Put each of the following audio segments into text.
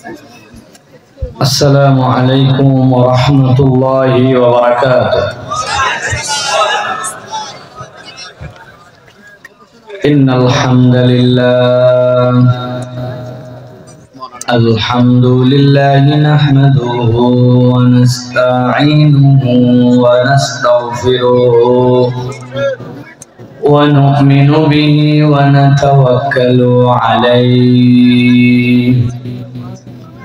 السلام عليكم ورحمة الله وبركاته. إن الحمد لله نحمده ونستعينه ونستغفره ونؤمن به ونتوكل عليه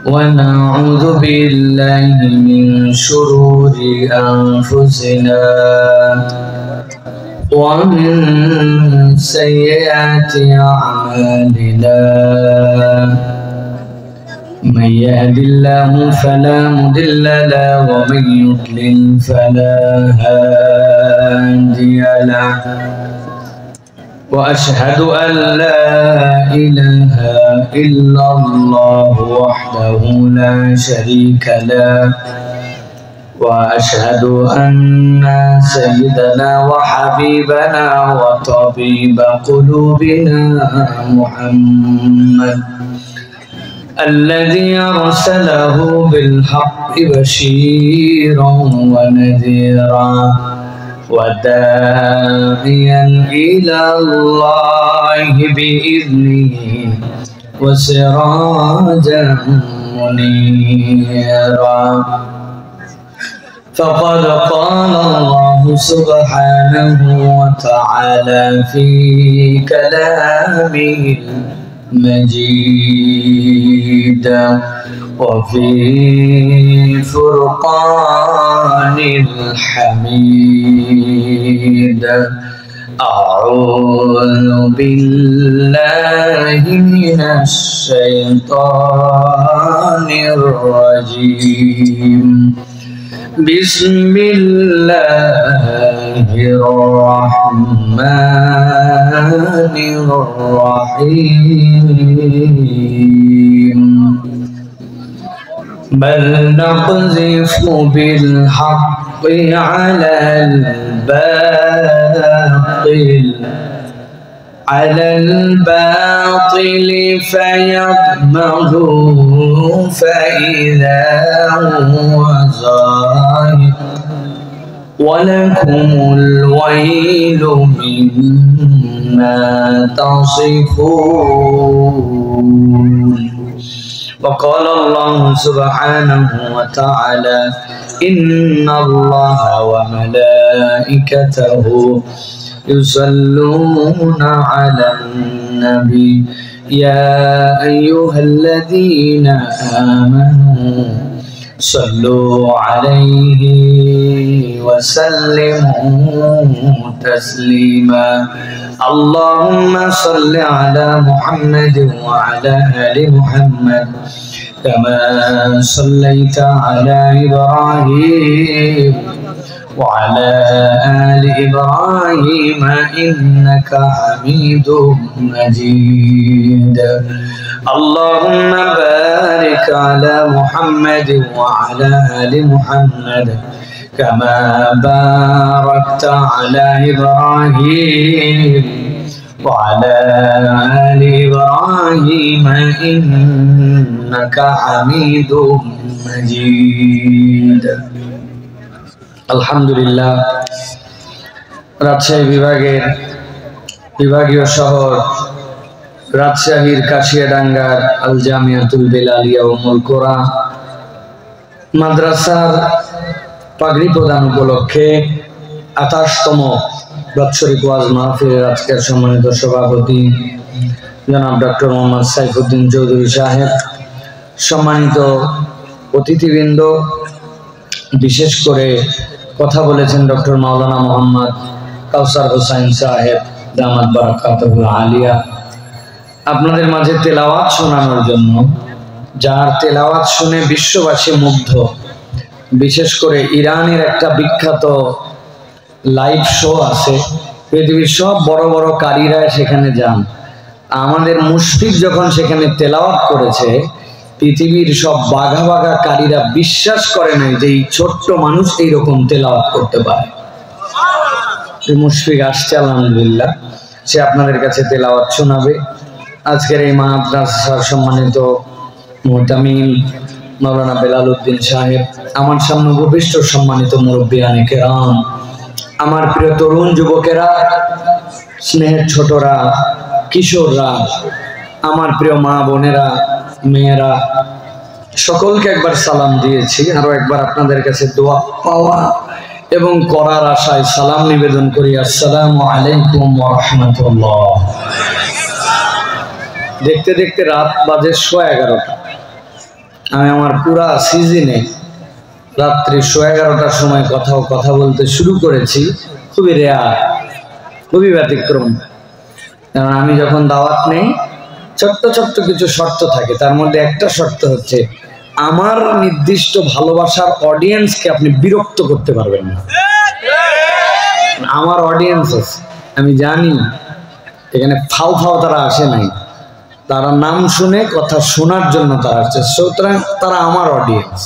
ونعوذ بالله من شرور أنفسنا ومن سيئات أعمالنا. من يهد الله فلا مضل له ومن يضلل فلا هادي له وأشهد أن لا إله إلا الله وحده لا شريك له وأشهد أن سيدنا وحبيبنا وطبيب قلوبنا محمد الذي أرسله بالحق بشيرا ونذيرا وداعيا إلى الله بإذنه وسراجا منيرا. فقد قال الله سبحانه وتعالى في كلامه المجيد وفي فرقان الحميد. أعوذ بالله من الشيطان الرجيم. بسم الله الرحمن الرحيم. بل نقذف بالحق على الباطل فيدمغه فإذا هو زاهق ولكم الويل مما تصفون. وقال الله سبحانه وتعالى إن الله وملائكته يصلون على النبي يا أيها الذين آمنوا صلوا عليه وسلموا تسليما. اللهم صل على محمد وعلى آل محمد كما صليت على إبراهيم وعلى آل إبراهيم إنك حميد مجيد. اللهم بارك على محمد وعلى آل محمد كما باركت على إبراهيم وعلى آل إبراهيم إنك حميد مجيد. আলহামদুলিল্লাহ, রাজশাহী বিভাগীয় শহর রাজশাহীর কাশিয়াডাঙ্গার আল জামিয়াতুল বেলালিয়া উম্মুল কোরা মাদ্রাসার পাগড়ি প্রদান উপলক্ষে 28তম বাৎসরিক ওয়াজ মাহফিলের আজকের সম্মানিত সভাপতি জনাব ডক্টর মোহাম্মদ সাইফুদ্দিন চৌধুরী সাহেব, সম্মানিত অতিথিবৃন্দ, বিশেষ করে কথা বলেছেন ডক্টর মাওলানা মোহাম্মদ কাউসার হোসাইন সাহেব দামাত বারাকাতুহুল আলিয়া, আপনাদের মাঝে তেলাওয়াত শোনানোর জন্য, যার তেলাওয়াত শুনে বিশ্ববাসী মুগ্ধ। বিশেষ করে ইরানের একটা বিখ্যাত লাইভ শো আছে, পৃথিবীর সব বড় বড় কারীরা সেখানে যান। আমাদের মুশফিক যখন সেখানে তেলাওয়াত করেছে, পৃথিবীর সব বাঘা বাঘা কারীরা বিশ্বাস করে নাই যে এই ছোট্ট মানুষ এইরকম তেলাওয়াত করতে পারে। মুশফিক আসছে, আলহামদুলিল্লাহ, সে আপনাদের কাছে তেলাওয়াত শোনাবে। আজকের এই মাদ্রাসার সম্মানিত মুহতামিম মাওলানা বেলাল উদ্দিন সাহেব, আমার সামনে উপবিষ্ট সম্মানিত মুরব্বিয়ানে কেরাম, আমার প্রিয় তরুণ যুবকেরা, স্নেহের ছোটরা, কিশোররা, আমার প্রিয় মা বোনেরা, মেয়েরা, সকলকে একবার সালাম দিয়েছি। আরো একবার আপনাদের কাছে দোয়া পাওয়া এবং করার আশায় সালাম নিবেদন করি। আসসালামু আলাইকুম ওয়া রাহমাতুল্লাহ। দেখতে দেখতে রাত বাজে 11:30। আমি আমার পুরা সিজনে রাত্রি 11:30টার সময় কথা বলতে শুরু করেছি। খুবই রেয়ার, খুবই ব্যতিক্রম। কারণ আমি যখন দাওয়াত নেই, ছোট্ট ছোট্ট কিছু শর্ত থাকে। তার মধ্যে একটা শর্ত হচ্ছে, আমার নির্দিষ্ট ভালোবাসার অডিয়েন্সকে আপনি বিরক্ত করতে পারবেন না। আমার অডিয়েন্স আছে, আমি জানি এখানে ফাও তারা আসে নাই, তারা নাম শুনে কথা শোনার জন্য তারা আসছে। সুতরাং তারা আমার অডিয়েন্স।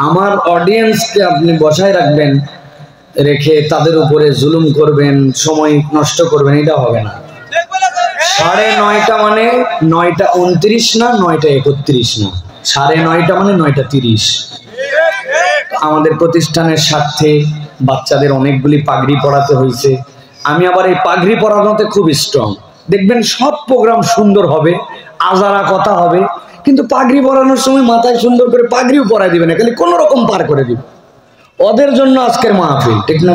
আমার অডিয়েন্সকে আপনি বসায় রাখবেন, রেখে তাদের উপরে জুলুম করবেন, সময় নষ্ট করবেন, এটা হবে না। 9:30 মানে 9:29 না, 9:31 না, 9:30 মানে 9:30। আমাদের প্রতিষ্ঠানের স্বার্থে বাচ্চাদের অনেকগুলি পাগড়ি পরাতে হয়েছে। আমি আবার এই পাগড়ি পরানোতে খুব স্ট্রং। দেখবেন সব প্রোগ্রাম সুন্দর হবে, আজারা কথা হবে, কিন্তু পাগড়ি পরানোর সময় মাথায় সুন্দর করে পাগড়িও পরাই দিবে না, খালি কোন রকম পার করে দিবে। ওদের জন্য আজকের মাহফিল, ঠিক না?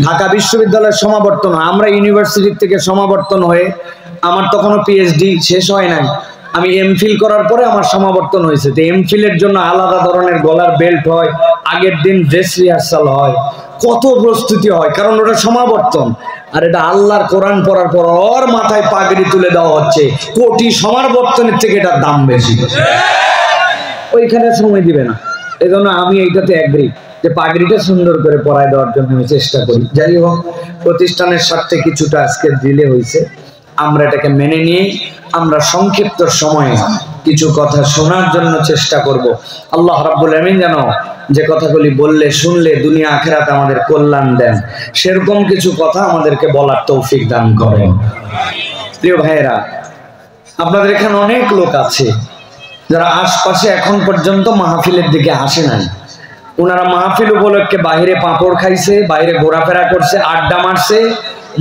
ঢাকা বিশ্ববিদ্যালয়ের সমাবর্তন, আমরা ইউনিভার্সিটি থেকে সমাবর্তন হয়ে, আমার তখনও পিএইচডি শেষ হয় নাই, আমি এমফিল করার পরে আমার সমাবর্তন হয়েছে। তো এমফিলের জন্য আলাদা ধরনের গলার বেল্ট হয়, আগের দিন ড্রেস রিহার্সাল হয়, কত প্রস্তুতি হয়, কারণ ওটা সমাবর্তন। আর এটা আল্লাহর কোরআন পড়ার পর ওর মাথায় পাগড়ি তুলে দেওয়া হচ্ছে, কোটি সমাবর্তনের থেকে এটার দাম বেশি। ওইখানে সময় দিবে না। এই জন্য আমি এইটাতে এগ্রি যে পাগড়িটা সুন্দর করে পরায় দেওয়ার জন্য আমি চেষ্টা করি। যাই হোক, প্রতিষ্ঠানের স্বার্থে কিছুটা আজকে দিলে হয়েছে, আমরা এটাকে মেনে নিয়ে আমরা সংক্ষিপ্ত সময়ে কিছু কথা শোনার জন্য চেষ্টা করব। আল্লাহ রাব্বুল আমিন যেন যে কথাগুলি বললে শুনলে দুনিয়া আখিরাতে আমাদের কল্যাণ দেন, সেরকম কিছু কথা আমাদেরকে বলার তৌফিক দান করেন। প্রিয় ভাইয়েরা, আপনাদের এখানে অনেক লোক আছে যারা আশপাশে এখন পর্যন্ত মাহফিলের দিকে আসে নাই। ওনারা মাহফিল উপলক্ষে বাইরে পাঁপড় খাইছে, বাইরে ঘোরাফেরা করছে, আড্ডা মারছে,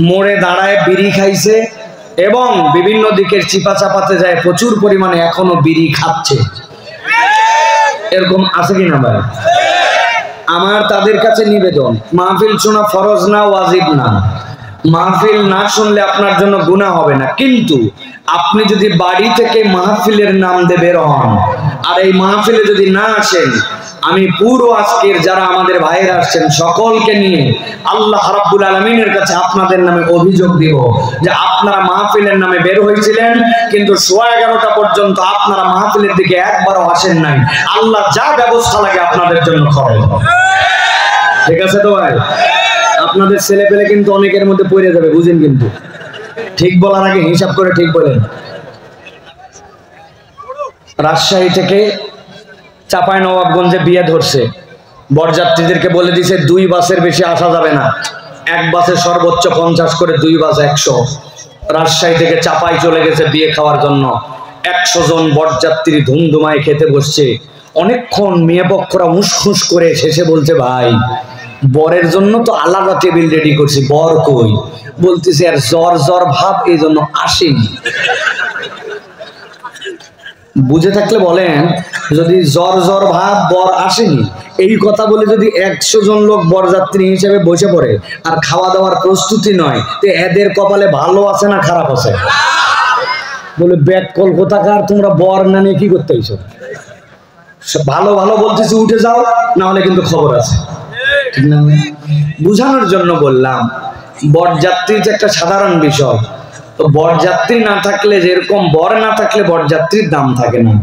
মোড়ে দাঁড়ায় বিড়ি খাইছে এবং বিভিন্ন দিকের চিপা চাপাতে যায় প্রচুর পরিমাণে এখনো বিড়ি খাচ্ছে। এরকম আছে কিনা ভাই? আমার তাদের কাছে নিবেদন, মাহফিল শোনা ফরজ না, ওয়াজিব না। মাহফিল না শুনলে আপনার জন্য গুনাহ হবে না, কিন্তু আপনি যদি বাড়ি থেকে মাহফিলের নাম দিয়ে বের হন আর এই মাহফিলে যদি না আসেন, আমি পুরো আজকের যারা আমাদের ভাইয়েরা আসছেন সকলকে নিয়ে আল্লাহ রাব্বুল আলামিনের কাছে আপনাদের নামে অভিযোগ দিব যে আপনারা মাহফিলের নামে বের হয়েছিলেন, কিন্তু 11:30 পর্যন্ত আপনারা মাহফিলের দিকে একবারও আসেন নাই। আল্লাহ যা ব্যবস্থা লাগে আপনাদের জন্য করেন। ঠিক আছে তো ভাই? আপনাদের ছেলে পেলে কিন্তু অনেকের মধ্যে পড়ে যাবে, বুঝেন? কিন্তু ঠিক বলার আগে হিসাব করে ঠিক বলেন। রাজশাহী থেকে চাঁপাইনবাবগঞ্জে বিয়ে ধরছে, বরযাত্রীদেরকে বলে দিছে 2 বাসের বেশি আসা যাবে না, 1 বাসে সর্বোচ্চ 50 করে, 2 বাস 100। রাজশাহী থেকে চাপাই চলে গেছে বিয়ে খাওয়ার জন্য। 100 জন বরযাত্রী ধুমধুমায় খেতে বসছে। অনেকক্ষণ মেয়ে পক্ষরা উসখুস করে শেষে বলছে, ভাই বরের জন্য তো আলাদা টেবিল রেডি করছি, বর কই? বলতেছে আর জ্বর জ্বর ভাব, এই জন্য আসেনি। বুঝে থাকলে বলেন, যদি জ্বর জ্বর ভাব বর আসেনি এই কথা বলে যদি 100 জন লোক বরযাত্রী হিসেবে বসে পড়ে আর খাওয়া দাওয়ার প্রস্তুতি নয়, তো এদের কপালে ভালো আছে না খারাপ আছে? বলে ব্যাগ কলকাতাকার, তোমরা বর না নিয়ে কি করতে এইসব? ভালো ভালো বলতেছি, উঠে যাও, না হলে কিন্তু খবর আছে। ঠিক না? বুঝানোর জন্য বললাম, বরযাত্রী যে একটা সাধারণ বিষয়। তো বরযাত্রী না থাকলে, যেরকম বর না থাকলে বরযাত্রীর দাম থাকে না।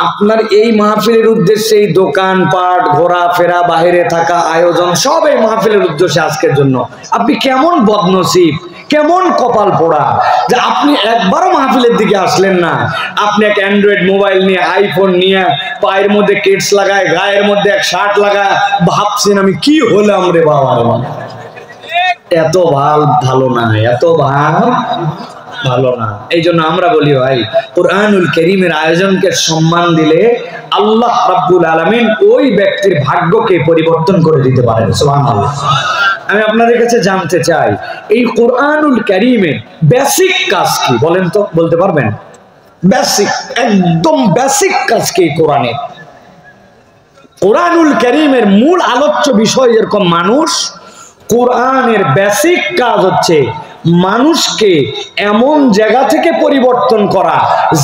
আপনার এই মাহফিলের উদ্দেশ্যে এই দোকান পাট, ঘোরাফেরা, বাইরে থাকা, আয়োজন সব এই মাহফিলের উদ্দেশ্যে আজকের জন্য। আপনি কেমন বদনসিব, কেমন কপাল পোড়া যে আপনি একবারও মাহফিলের দিকে আসলেন না। আপনি এক অ্যান্ড্রয়েড মোবাইল নিয়ে, আইফোন নিয়ে, পায়ের মধ্যে কেটস লাগায়, গায়ের মধ্যে এক শার্ট লাগায় ভাবছেন আমি কি হলাম রে বাবা রে বাবা। এত ভালো না, এত ভালো না। এই জন্য আমরা বলি ভাই, কোরআনুল কারীমের আয়োজনকে সম্মান দিলে আল্লাহ রাব্বুল আলামিন ওই ব্যক্তির ভাগ্যকে পরিবর্তন করে দিতে পারেন। সুবহানাল্লাহ। আমি আপনাদের কাছে জানতে চাই, এই কোরআনুল কারীমের বেসিক কাজ কি বলেন তো, বলতে পারবেন? বেসিক, একদম বেসিক কাজ কি কোরআনে? কোরআনুল কারীমের মূল আলোচ্য বিষয় এরকম মানুষ, কোরআনের বেসিক কাজ হচ্ছে মানুষকে এমন জায়গা থেকে পরিবর্তন করা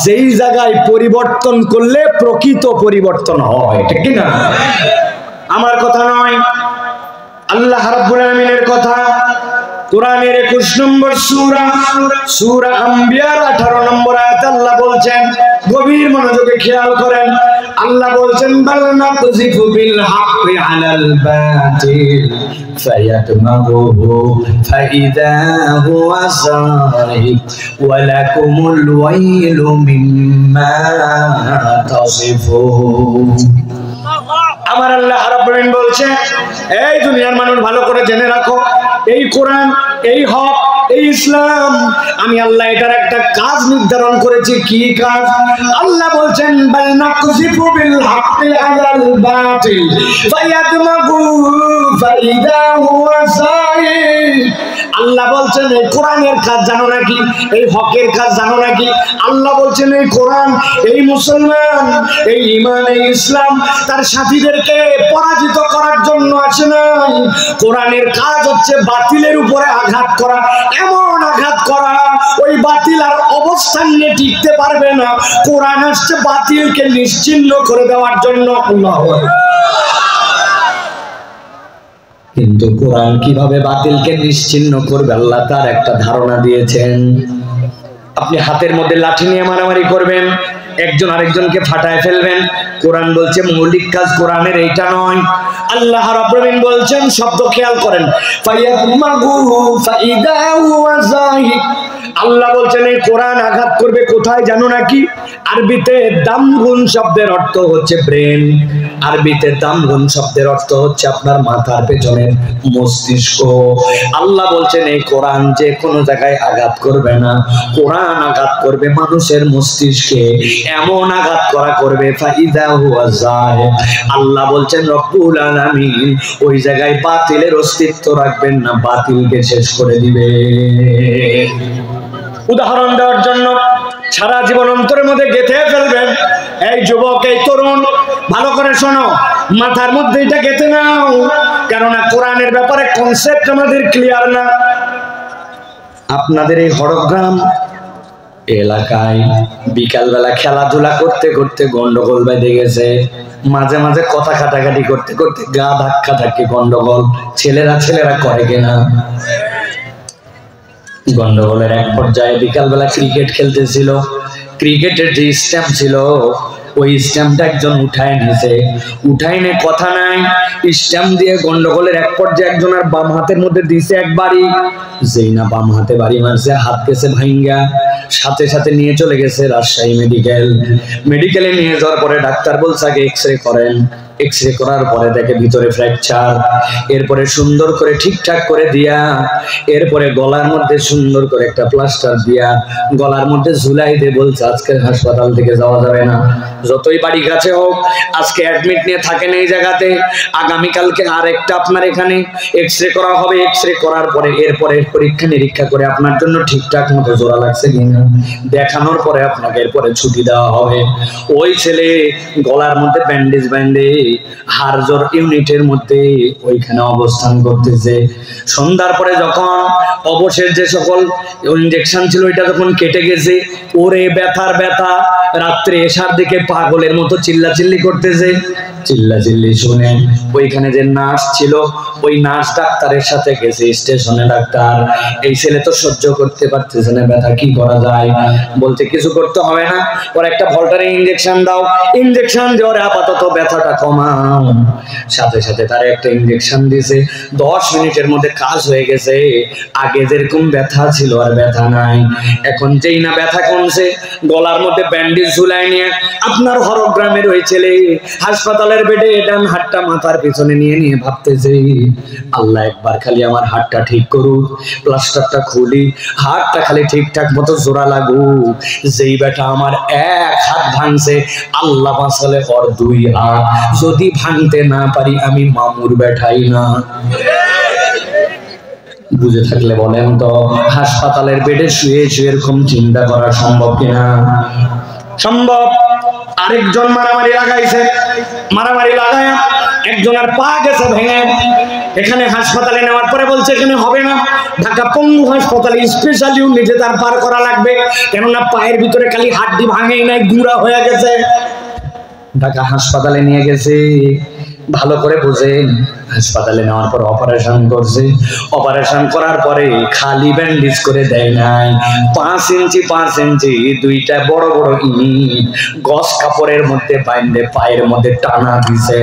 যেই জায়গায় পরিবর্তন করলে প্রকৃত পরিবর্তন হয়, ঠিক কি না? আমার কথা নয়, আল্লাহ রাব্বুল আলামিনের কথা। কোরআনের 21 নম্বর সূরা, সূরা আম্বিয়ার 18 নম্বর আয়াতে আল্লাহ বলছেন, গভীর মনোযোগে খেয়াল করেন। আল্লাহ বলছেন, বাল নাকযিফু বিল হাক্কি আলাল বাতিল ফায়াদমাগুহু ফাইদা হুয়া যাহিক ওয়া লাকুমুল ওয়াইলু মিম্মা তাসিফুন। আমার আল্লাহ রাব্বুল আলামিন বলছেন, এই দুনিয়ার মানুষ ভালো করে জেনে রাখো, এই কোরআন, এই হক, এই ইসলাম, আমি আল্লাহ এটার একটা কাজ নির্ধারণ করেছি। কি কাজ? আল্লাহ বলছেন, বাল নাকযিফু বিল হাক্কি আলাল বাতিল ফায়াদমাগু ফাইদা হুয়া যাহিক। আল্লাহ বলছেন, এই কোরআনের কাজ জানো নাকি? এই হকের কাজ জানো নাকি? আল্লাহ বলছেন, এই কোরআন, এই মুসলমান, এই ঈমান, এই ইসলাম তার সাথীদেরকে পরাজিত করার জন্য আসে নাই। কোরআনের কাজ হচ্ছে বাতিলের উপরে আঘাত করা, এমন আঘাত করা ওই বাতিল আর অবস্থান নিয়ে টিকতে পারবে না। কোরআন আসছে বাতিলকে নিশ্চিহ্ন করে দেওয়ার জন্য। আল্লাহু আকবার। কিন্তু কোরআন কিভাবে বাতিলকে নিশ্চিহ্ন করবে আল্লাহ তার একটা ধারণা দিয়েছেন। আপনি হাতের মধ্যে লাঠি নিয়ে মারামারি করবেন, একজন আরেকজনকে ফাটায় ফেলবেন, কোরআন বলছে মৌলিক কাজ কোরআনের এইটা নয়। আল্লাহ রাব্বুল আলামিন বলছেন, শব্দ খেয়াল করেন, ফায়াদমাগু ফাইদা হুয়া যাহিক। আল্লাহ বলছেন, এই কোরআন আঘাত করবে কোথায় জানো নাকি? আরবিতে দামগুন শব্দের অর্থ হচ্ছে ব্রেন। আরবিতে দামগুন শব্দের অর্থ হচ্ছে আপনার মাথার পেছনের মস্তিষ্ক। আল্লাহ বলছেন, এই কোরআন যে কোনো জায়গায় আঘাত করবে না, কোরআন আঘাত করবে মানুষের মস্তিষ্কে, এমন আঘাত করা করবে ফাইদা হুয়া যাহিক। আল্লাহ বলছেন রব্বুল আলামিন ওই জায়গায় বাতিলের অস্তিত্ব রাখবেন না, বাতিলকে শেষ করে দিবে। উদাহরণ দেওয়ার জন্য, সারা জীবন অন্তরের মধ্যে গেঁথে ফেলবেন। এই যুবক, এই তরুণ, ভালো করে শোনো, মাথার মধ্যে এটা গেঁথে নাও, কেননা কোরআনের ব্যাপারে কনসেপ্ট আমাদের ক্লিয়ার না। আপনাদের এই হরগ্রাম এলাকায় বিকালবেলা খেলাধুলা করতে করতে গন্ডগোল বেঁধে গেছে, মাঝে মাঝে কথা কাটাকাটি করতে করতে গা ধাক্কা ধাক্কি গন্ডগোল ছেলেরা করে কিনা? গন্ডগোলের এক পর্যায়ে বিকালবেলা ক্রিকেট খেলতেছিল, ক্রিকেটের যে স্ট্যাম্প ছিল ওই স্ট্যাম্পটা একজন উঠায় নিয়েছে, উঠায় নিয়ে কথা নাই, স্ট্যাম্প দিয়ে গন্ডগোলের এক পর্যায়ে একজনের বাম হাতের মধ্যে দিছে এক বাড়ি, যেই না বাম হাতে বাড়ি মারছে, হাত গেছে ভাঙ্গা, সাথে সাথে নিয়ে চলে গেছে রাজশাহী মেডিকেলে নিয়ে যাওয়ার পরে ডাক্তার বলছে আগে এক্সরে করেন। এক্সরে করার পরে দেখে ভিতরে ফ্র্যাকচার, এরপরে সুন্দর করে ঠিকঠাক করে দিয়া, এরপরে গলার মধ্যে সুন্দর করে একটা প্লাস্টার দিয়া গলার মধ্যে ঝুলাই দিয়ে বলছে আজকে হাসপাতাল থেকে যাওয়া যাবে না, যতই বাড়ি কাছে হোক আজকে অ্যাডমিট নিয়ে থাকেন এই জায়গাতে, আগামীকালকে আর একটা আপনার এখানে এক্সরে করা হবে, এক্সরে করার পরে এরপরে পরীক্ষা নিরীক্ষা করে আপনার জন্য ঠিকঠাক মতো জোড়া লাগছে কিনা দেখানোর পরে আপনাকে এরপরে ছুটি দেওয়া হবে। ওই ছেলে গলার মধ্যে ব্যান্ডেজ বাঁধে হাড়জোর ইউনিটের মধ্যে ওইখানে অবস্থান করতেছে। সন্ধ্যার পরে যখন অবশেষ যে সকল ইনজেকশন ছিল ওইটা যখন কেটে গেছে, ওরে ব্যথার ব্যথা, রাত্রে এসার দিকে পাগলের মতো চিল্লাচিল্লি করতেছে। চিল্লাচিল্লি শুনে ওইখানে যে নার্স ছিল ওই নার্স ডাক্তারের সাথে গেছে স্টেশনে, ডাক্তার এই ছেলে তো সহ্য করতে পারতেছে না ব্যথা, কি করা যায়? বলতে কিছু করতে হবে না, ওর একটা ভল্টারে ইনজেকশন দাও, ইনজেকশন দিয়ে ওর আপাতত ব্যথাটা কমাও। সাথে সাথে তার একটা ইনজেকশন দিয়েছে, 10 মিনিটের মধ্যে কাজ হয়ে গেছে। আগে যেরকম ব্যথা ছিল আর ব্যথা নাই, এখন যেই না ব্যথা কমছে, গলার মধ্যে ব্যান্ডেজ পিস ঝুলাই নিয়ে আপনার হরগ্রামের ওই ছেলে হাসপাতালের বেডে ডান হাতটা মাথার পিছনে নিয়ে নিয়ে ভাবতেছে, আল্লাহ একবার খালি আমার হাতটা ঠিক করুক, প্লাস্টারটা খুলি, হাতটা খালি ঠিকঠাক মতো জোড়া লাগুক। যেই বেটা আমার এক হাত ভাঙছে, আল্লাহ বাঁচালে ওর দুই হাত। যদি ভাঙতে না পারি আমি মামুর বেঠাই না। বুঝে থাকলে বলেন তো, হাসপাতালের বেডে শুয়ে শুয়ে এরকম চিন্তা করা সম্ভব কিনা? সম্ভব। আরেকজন মারামারি লাগাইছে, মারামারি লাগায় একজনের পা গেছে ভেঙে, এখানে হাসপাতালে নেওয়ার পরে বলছে এখানে হবে না, ঢাকা পঙ্গু হাসপাতালে স্পেশাল ইউনিটে তার পার করা লাগবে, কেননা পায়ের ভিতরে খালি হাড্ডি ভাঙেই নাই, গুঁড়া হয়ে গেছে। ঢাকা হাসপাতালে নিয়ে গেছে, ভালো করে বুঝেন, হাসপাতালে নেওয়ার পর অপারেশন করছে। অপারেশন করার পরে খালি ব্যান্ডেজ করে দেয় নাই, 5 ইঞ্চি 5 ইঞ্চি দুইটা বড় বড় ইট গস কাপড়ের মধ্যে বাইন্ধে পায়ের মধ্যে টানা দিছে।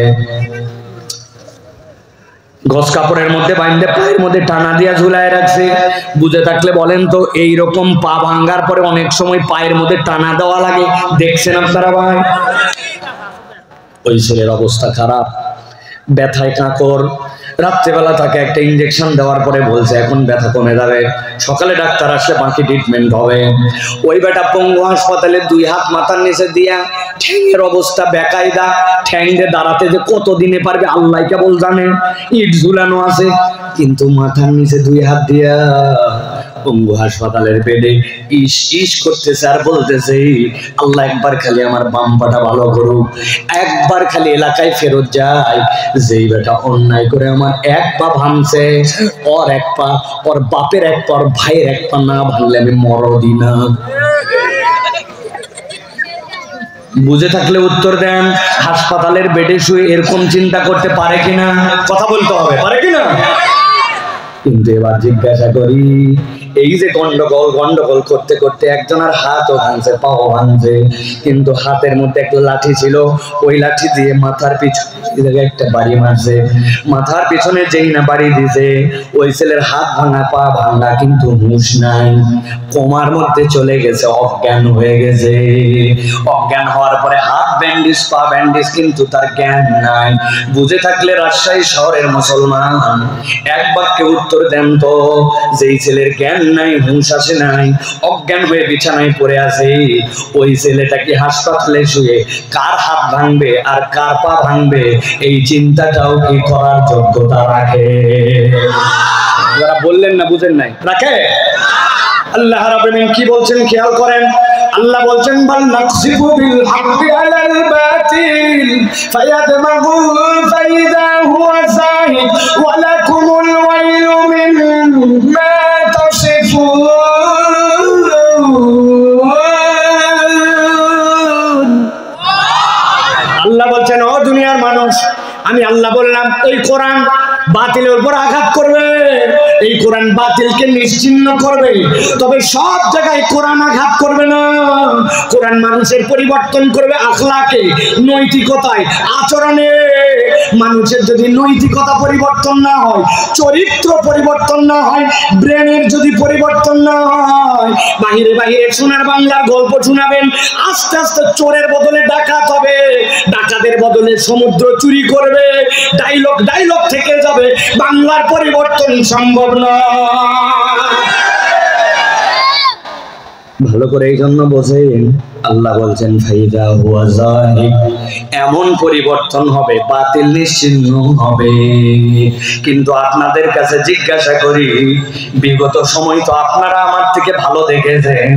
গস কাপড়ের মধ্যে বাইন্ধে পায়ের মধ্যে টানা দিয়া ঝুলায় রাখছে। বুঝে থাকলে বলেন তো, এইরকম পা ভাঙ্গার পরে অনেক সময় পায়ের মধ্যে টানা দেওয়া লাগে, দেখছেন আপনারা ভাই? ওই ছেলের অবস্থা খারাপ, ব্যথায় কাঁকর। রাত্রেবেলা তাকে একটা ইঞ্জেকশন দেওয়ার পরে বলছে এখন ব্যথা কমে যাবে, সকালে ডাক্তার আসলে বাকি ট্রিটমেন্ট হবে। ওই বেটা পঙ্গু হাসপাতালে 2 হাত মাথার নিচে দিয়া, ঠ্যাংয়ের অবস্থা বেকায়দা, ঠ্যাং দিয়ে দাঁড়াতে যে কত দিনে পারবে আল্লাহ কেবল জানে, ইট ঝুলানো আছে, কিন্তু মাথার নিচে 2 হাত দিয়া পঙ্গু হাসপাতালের বেডে ইস ইস করতেছে আর বলতেছে, আল্লাহ একবার খালি আমার বাম পাটা ভালো করুক, একবার খালি এলাকায় ফেরত যায়। যেই বেটা অন্যায় করে আমার এক পা ভাঙছে, ওর এক পা, ওর বাপের এক পা, ওর ভাইয়ের এক পা না ভাঙলে আমি মরদি না। বুঝে থাকলে উত্তর দেন, হাসপাতালের বেডে শুয়ে এরকম চিন্তা করতে পারে কিনা? কথা বলতে হবে, পারে কিনা? কিন্তু এবার জিজ্ঞাসা করি, এই যে গন্ডগোল করতে করতে একজনের হাতও ভাঙছে, পাও ভাঙছে, কিন্তু হাতের মধ্যে একটা লাঠি ছিল, ওই লাঠি দিয়ে মাথার পিছনে একটা বাড়ি মারছে। মাথার পিছনে যেই না বাড়ি দিছে, ওই ছেলের হাত ভাঙা, পা ভাঙা, কিন্তু হুঁশ নাই, কোমার মধ্যে চলে গেছে, অজ্ঞান হয়ে গেছে। অজ্ঞান হওয়ার পরে হাত ব্যান্ডেজ, পা ব্যান্ডেজ, কিন্তু তার জ্ঞান নাই। বুঝে থাকলে রাজশাহী শহরের মুসলমান এক বাক্যে উত্তর দেন তো, যেই ছেলের জ্ঞান নাই, হুঁশ আসে নাই, অজ্ঞান হয়ে বিছানায় পড়ে আছে, ওই ছেলেটা কি হাসপাতালে শুয়ে কার হাত ভাঙবে আর কার পা ভাঙবে এই চিন্তাটাও কি করার যোগ্যতা রাখে? যারা বললেন না, বুঝেন নাই, রাখে? আল্লাহ রাব্বুল আলামিন কি বলছেন খেয়াল করেন। আল্লাহ বলছেন, বাল নাকসিবু বিল হাক্কি আলাল বাতিল ফায়াদমাগু ফাইদা হুয়া যাহিক ওয়া লাকুমুল ওয়াইলু মিম্মা তাসিফুন। আল্লাহ বলছেন, ও দুনিয়ার মানুষ, আমি আল্লাহ বললাম এই কোরআন বাতিলের উপর আঘাত করবে, এই কোরআন বাতিলকে নিশ্চিহ্ন করবে, তবে সব জায়গায় কোরআন আঘাত করবে না। কোরআন মানুষের পরিবর্তন করবে আখলাকে, নৈতিকতায়, আচরণে। মানুষের যদি নৈতিকতা পরিবর্তন না হয়, চরিত্র পরিবর্তন না হয়, ব্রেনের যদি পরিবর্তন না হয়, বাহিরে বাহিরে সোনার বাংলার গল্প শোনাবেন, আস্তে আস্তে চোরের বদলে ডাকাত হবে, ডাকাতের বদলে সমুদ্র চুরি করবে, ডায়লগ থেকে যাবে, বাংলার পরিবর্তন সম্ভব নয়। ভালো করে এই জন্য বোঝেন, আল্লাহ বলছেন ফাইদা হুয়া যাহিক, এমন পরিবর্তন হবে, বাতিল নিশ্চিহ্ন হবে। কিন্তু আপনাদের কাছে জিজ্ঞাসা করি, বিগত সময় তো আপনারা আমার থেকে ভালো দেখেছেন,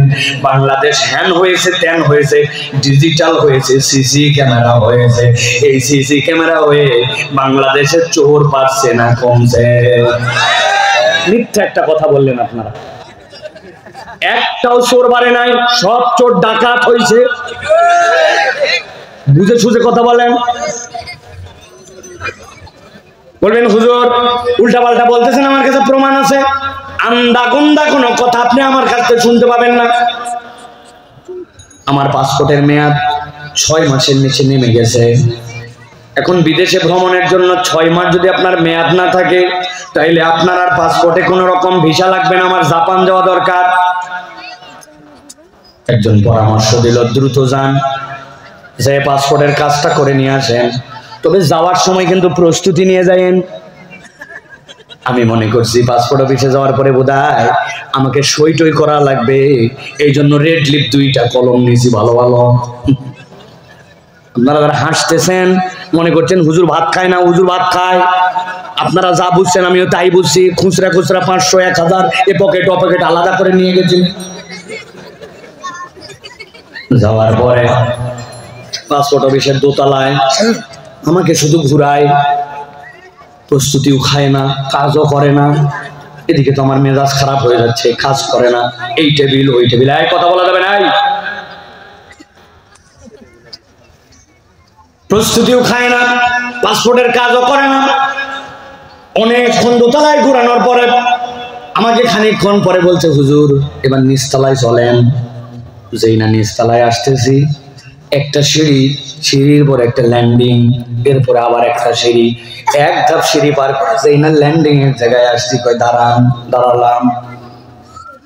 বাংলাদেশ হ্যান হয়েছে, ত্যান হয়েছে, ডিজিটাল হয়েছে, সিসি ক্যামেরা হয়েছে। এই সিসি ক্যামেরা হয়ে বাংলাদেশের চোর বাড়ছে না কমছে? মিথ্যা একটা কথা বললেন আপনারা, একটাও চোর বাড়ে নাই, সব চোর ডাকাত হয়েছে। বুঝে সুঝে কথা বলেন। বলবেন হুজুর উল্টা পাল্টা বলতেছেন, আমার কাছে প্রমাণ আছে। আন্দা গুন্দা কোনো কথা আপনি আমার কাছ থেকে শুনতে পাবেন না। আমার পাসপোর্টের মেয়াদ 6 মাসের নিচে নেমে গেছে। এখন বিদেশে ভ্রমণের জন্য 6 মাস যদি আপনার মেয়াদ না থাকে, তাইলে আপনার আর পাসপোর্টে কোনো রকম ভিসা লাগবে না। আমার জাপান যাওয়া দরকার, একজন পরামর্শ দিল, দ্রুত যান, যে পাসপোর্টের কাজটা করে নিয়ে আসেন, তবে যাওয়ার সময় কিন্তু প্রস্তুতি নিয়ে যায়েন। আমি মনে করছি পাসপোর্ট অফিসে যাওয়ার পরে বোধহয় আমাকে সই টই করা লাগবে, এই জন্য রেড লিপ 2টা কলম নিয়েছি ভালো ভালো। আপনারা যারা হাসতেছেন মনে করছেন হুজুর ভাত খায় না, হুজুর ভাত খায়। আপনারা যা বুঝছেন আমিও তাই বুঝছি। খুচরা খুচরা 500 1000 এ পকেট ও পকেট আলাদা করে নিয়ে গেছি। যাওয়ার পরে পাসপোর্ট অফিসের দোতলায় আমাকে শুধু ঘুরায়, প্রস্তুতিও খায় না, কাজও করে না। এদিকে তো আমার মেজাজ খারাপ হয়ে যাচ্ছে, কাজ করে না, এই টেবিল ওই টেবিল, এই কথা বলা যাবে না। প্রস্তুতিও খায় না, পাসপোর্টের কাজও করে না। অনেকক্ষণ দোতলায় ঘুরানোর পরে আমাকে খানিকক্ষণ পরে বলছে, হুজুর এবার নিচতলায় চলেন। যেই না নিচতলায় আসতেছি, একটা সিঁড়ি, সিঁড়ির পর একটা ল্যান্ডিং, এরপরে আবার একটা সিঁড়ি, এক ধাপ সিঁড়ি পার করে যেই না ল্যান্ডিং এর জায়গায় আসছি, কই দাঁড়ান। দাঁড়ালাম,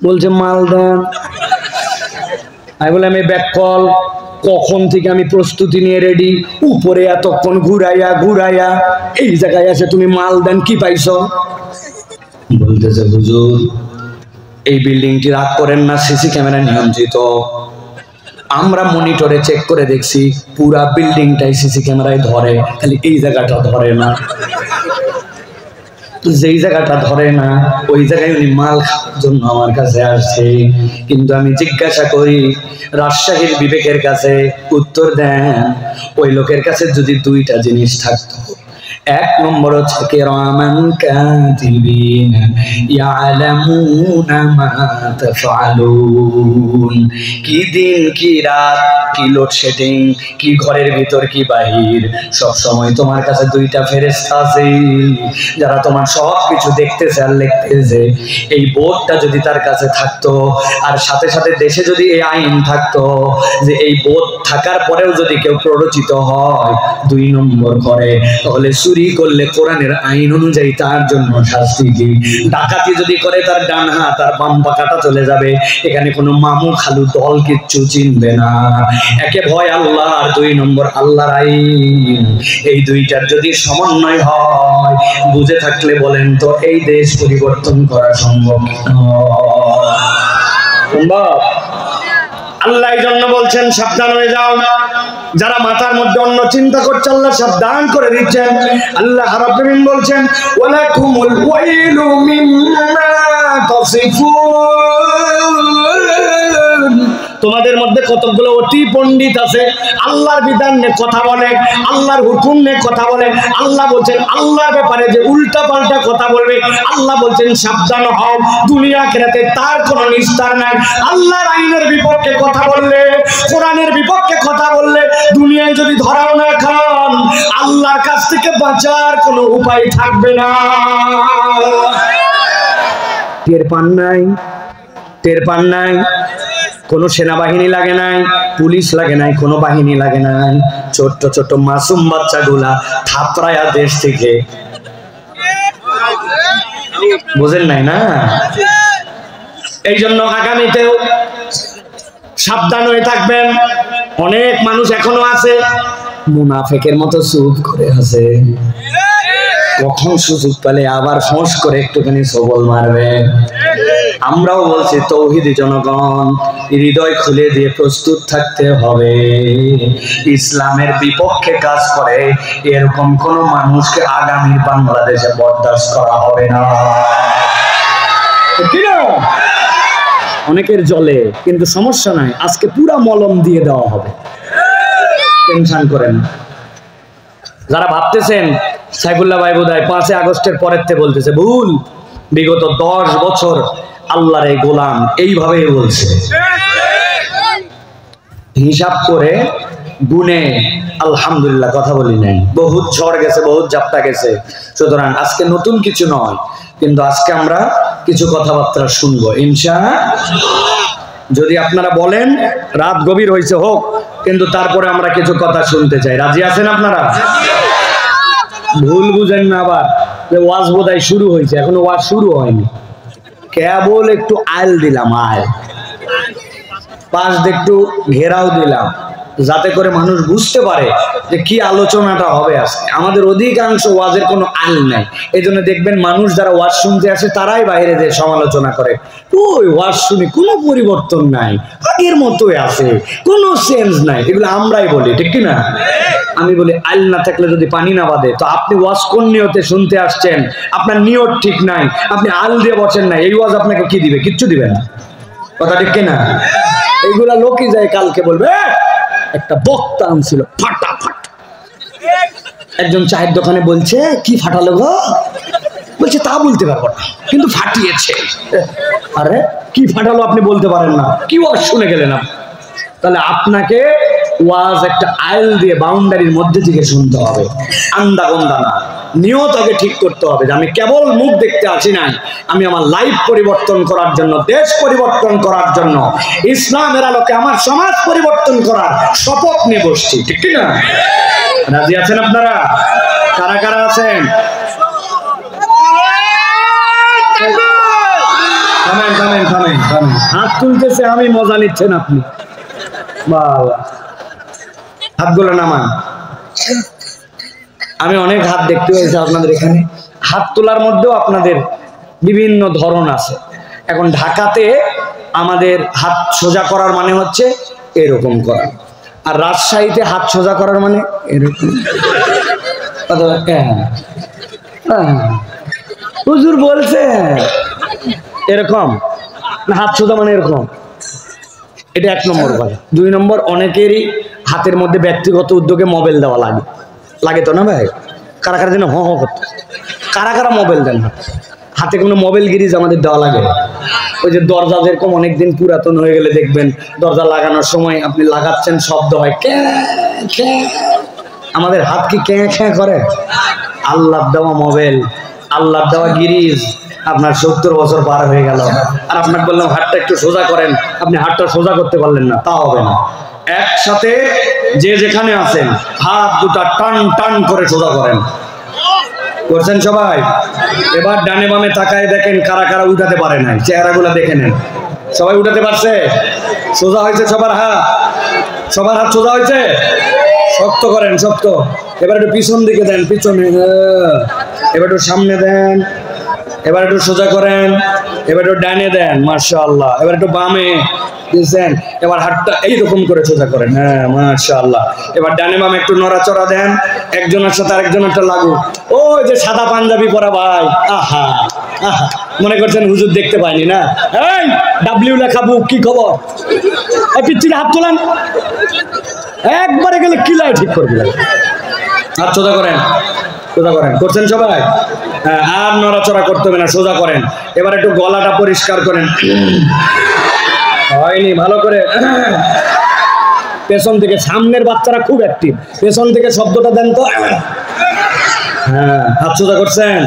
বলছে মাল দেন। আমি বললাম এই ব্যাক কল, কখন থেকে আমি প্রস্তুতি নিয়ে রেডি, উপরে এতক্ষণ ঘুরাইয়া ঘুরাইয়া এই জায়গায় আসে তুমি মাল দেন, কি পাইছো? বলতেছে হুজুর এই বিল্ডিংটি রাগ করেন না, সিসি ক্যামেরা নিয়ন্ত্রিত। আমরা মনিটরে চেক করে দেখছি পুরা বিল্ডিংটাই সিসি ক্যামেরায় ধরে, খালি এই জায়গাটা ধরে না। যেই জায়গাটা ধরে না ওই জায়গায় উনি মাল খাওয়ার জন্য আমার কাছে আসছে। কিন্তু আমি জিজ্ঞাসা করি রাজশাহীর বিবেকের কাছে, উত্তর দেন ওই লোকের কাছে যদি 2টা জিনিস থাকতো, এক নম্বর হচ্ছে কিরামান কাতিবিন ইয়ালামুনা মা তাফআলুন। কি দিন কি রাত, কি লোডশেডিং, কি ঘরের ভিতর কি বাহির, সব সময় তোমার কাছে 2টা ফেরেশতা আছে যারা তোমার সব কিছু দেখতেছে আর লিখতেছে। এই বোর্ডটা যদি তার কাছে থাকতো, আর সাথে সাথে দেশে যদি এই আইন থাকতো যে এই বোর্ড থাকার পরেও যদি কেউ প্ররোচিত হয় 2 নম্বর করে, তাহলে চুরি করলে কোরআনের আইন অনুযায়ী তার জন্য শাস্তি কি, ডাকাতি যদি করে তার ডান হাত আর বাম পা কাটা চলে যাবে। এখানে কোনো মামু খালু দল কিচ্ছু চিনবে না। একে ভয় আল্লাহ, আর 2 নম্বর আল্লাহর আইন। এই 2টার যদি সমন্বয় হয়, বুঝে থাকলে বলেন তো এই দেশ পরিবর্তন করা সম্ভব? সম্ভব? আল্লাহ এই জন্য বলছেন সাবধান হয়ে যাও। যারা মাথার মধ্যে অন্য চিন্তা করছে আল্লাহ সাবধান করে দিচ্ছেন। আল্লাহ রাব্বুল আলামিন বলছেন ওয়ালাকুমুল ওয়াইলু মিম্মা তাসিফুন। তোমাদের মধ্যে কতগুলো অতি পণ্ডিত আছে, আল্লাহর বিধান নিয়ে কথা বলে, আল্লাহর হুকুম নিয়ে কথা বলে। আল্লাহ বলছেন আল্লাহর ব্যাপারে যে উল্টা পাল্টা কথা বলবে, আল্লাহ বলছেন সাবধান হও, দুনিয়া আখিরাতে তার কোনো নিস্তার নাই। আল্লাহর আইনের বিপক্ষে কথা বললে, কোরআনের বিপক্ষে কথা বললে, দুনিয়ায় যদি ধরাও না খান, আল্লাহর কাছ থেকে বাঁচার কোনো উপায় থাকবে না। টের পান নাই? টের পান নাই? কোনো সেনাবাহিনী লাগে নাই, পুলিশ লাগে নাই, কোনো বাহিনী লাগে নাই। ছোট্ট ছোট্ট মাসুম বাচ্চাগুলা থাপড়ায়া দেশ থেকে, বুঝেন নাই না? এই জন্য আগামীতেও সাবধান হয়ে থাকবেন। অনেক মানুষ এখনো আছে মুনাফেকের মতো চুপ করে আছে, কখন সুযোগ পেলে আবার ফোঁস করে একটুখানি সবল মারবে। আমরাও বলছি তৌহিদি জনগণ, হৃদয় খুলে দিয়ে প্রস্তুত থাকতে হবে। ইসলামের বিপক্ষে কাজ করে এরকম কোন মানুষকে আগামীর বাংলাদেশে বরদাস্ত করা হবে না। অনেকের জলে কিন্তু সমস্যা নাই, আজকে পুরা মলম দিয়ে দেওয়া হবে, টেনশন করেন। যারা ভাবতেছেন সাইফুল্লাহ ভাই বোধহয় 5 আগস্টের পরের থেকে বলতেছে, ভুল। বিগত 10 বছর আল্লাহর এই গোলাম এইভাবেই বলছে। হিসাব করে গুনে আলহামদুলিল্লাহ কথা বলি নাই, বহুত ঝড় গেছে, বহুত জাপটা গেছে। সুতরাং আজকে নতুন কিছু নয়, কিন্তু আজকে আমরা কিছু কথাবার্তা শুনবো ইনশাআল্লাহ। যদি আপনারা বলেন রাত গভীর হয়েছে হোক, কিন্তু তারপরে আমরা কিছু কথা শুনতে চাই। রাজি আছেন আপনারা? ভুল বুঝেন না আবার যে ওয়াজ বোধহয় শুরু হয়েছে, এখনো ওয়াজ শুরু হয়নি, কেবল একটু আইল দিলাম। আয় পাশ দিয়ে একটু ঘেরাও দিলাম যাতে করে মানুষ বুঝতে পারে যে কি আলোচনাটা হবে আজকে। আমাদের অধিকাংশ ওয়াজের কোনো আল নাই, এই জন্য দেখবেন মানুষ যারা ওয়াজ শুনতে আসে তারাই বাইরে যে সমালোচনা করে, ওই ওয়াজ শুনে কোনো পরিবর্তন নাই, আগের মতোই আছে, কোনো চেঞ্জ নাই। এগুলো আমরাই বলি, ঠিক কি না? আমি বলি আল না থাকলে যদি পানি না বাঁধে, তো আপনি ওয়াজ কোন নিয়তে শুনতে আসছেন? আপনার নিয়ত ঠিক নাই, আপনি আল দিয়ে বসেন না, এই ওয়াজ আপনাকে কি দিবে? কিচ্ছু দিবে না। কথা ঠিক কিনা? এইগুলা লোকই যায় কালকে বলবে একটা বক্তা আনছিল ফাটাফাট, একজন চায়ের দোকানে বলছে কি ফাটালো গো, বলছে তা বলতে পারবো না কিন্তু ফাটিয়েছে। আরে কি ফাটালো আপনি বলতে পারেন না, কি ওয়াজ শুনে গেলেন আপনি? তাহলে আপনাকে ওয়াজ একটা আইল দিয়ে বাউন্ডারির মধ্যে থেকে শুনতে হবে, আন্দা গন্দা না। নিয়ত আগে ঠিক করতে হবে যে আমি কেবল মুখ দেখতে আসি নাই, আমি আমার লাইফ পরিবর্তন করার জন্য, দেশ পরিবর্তন করার জন্য, ইসলামের আলোকে আমার সমাজ পরিবর্তন করার শপথ নিয়ে বসছি, ঠিক না? রাজি আছেন আপনারা? কারা কারা আছেন? থামেন থামেন থামেন থামেন, হাত তুলতেছে আমি, মজা নিচ্ছেন আপনি? বাবা হাতগুলো নামান। আমি অনেক হাত দেখতে পেয়েছি আপনাদের এখানে, হাত তোলার মধ্যেও আপনাদের বিভিন্ন ধরন আছে। এখন ঢাকাতে আমাদের হাত সোজা করার মানে হচ্ছে এরকম করা, আর রাজশাহীতে হাত সোজা করার মানে এরকম। হুজুর বলছে এরকম না, হাত সোজা মানে এরকম। এটা এক নম্বর কথা। দুই নম্বর, অনেকেরই হাতের মধ্যে ব্যক্তিগত উদ্যোগে মোবাইল দেওয়া লাগে, লাগে তো না ভাই? কারা কারা যেন হ করতো, কারা কারা মোবাইল দেন হাতে? কোনো মোবাইল গিরিজ আমাদের দেওয়া লাগে? ওই যে দরজা যেরকম অনেকদিন পুরাতন হয়ে গেলে দেখবেন দরজা লাগানোর সময় আপনি লাগাচ্ছেন, শব্দ হয় ক্যা ক্যা, আমাদের হাত কি ক্যা ক্যা করে? আল্লাহর দেওয়া মোবাইল, আল্লাহর দেওয়া গিরিজ, আপনার 70 বছর পার হয়ে গেল, আর আপনাকে বললাম হাতটা একটু সোজা করেন, আপনি হাতটা সোজা করতে পারলেন না, তা হবে না। একসাথে যে যেখানে আছেন হাত দুটা টান টান করে সোজা করেন। করছেন সবাই? এবার ডানে বামে তাকায় দেখেন কারা কারা উঠাতে পারে নাই, চেহারাগুলো দেখে নেন। সবাই উঠাতে পারছে? সোজা হয়েছে সবার হাত? সবার হাত সোজা হয়েছে? শক্ত করেন, শক্ত। এবার একটু পিছন দিকে দেন, পিছনে। এবার একটু সামনে দেন, এবার একটু সোজা করেন, এবার একটু ডানে দেন, মাশাআল্লাহ। এবার একটু বামে দিয়েছেন, এবার হাতটা এইরকম করে সোজা করেন, হ্যাঁ মাশাআল্লাহ। এবার ডানে বামে একটু নড়াচড়া দেন, একজনের সাথে আরেকজনেরটা লাগু। ওই যে সাদা পাঞ্জাবি পরা ভাই, আহা আহা, মনে করছেন হুজুর দেখতে পাইনি না? এই ডাব্লিউ লেখা বুক, কি খবর? এই পিচ্ছিকে হাত তোলেন, একবারে গেলে কিলায় ঠিক করবি। হাত সোজা করেন, সোজা করেন। করছেন সবাই? হ্যাঁ, আর নড়াচড়া করতে হবে না, সোজা করেন। এবার একটু গলাটা পরিষ্কার করেন, হয়নি ভালো করে। পেছন থেকে, সামনের বাচ্চারা খুব অ্যাক্টিভ, পেছন থেকে শব্দটা দেন তো। হ্যাঁ, হাত সোজা করছেন,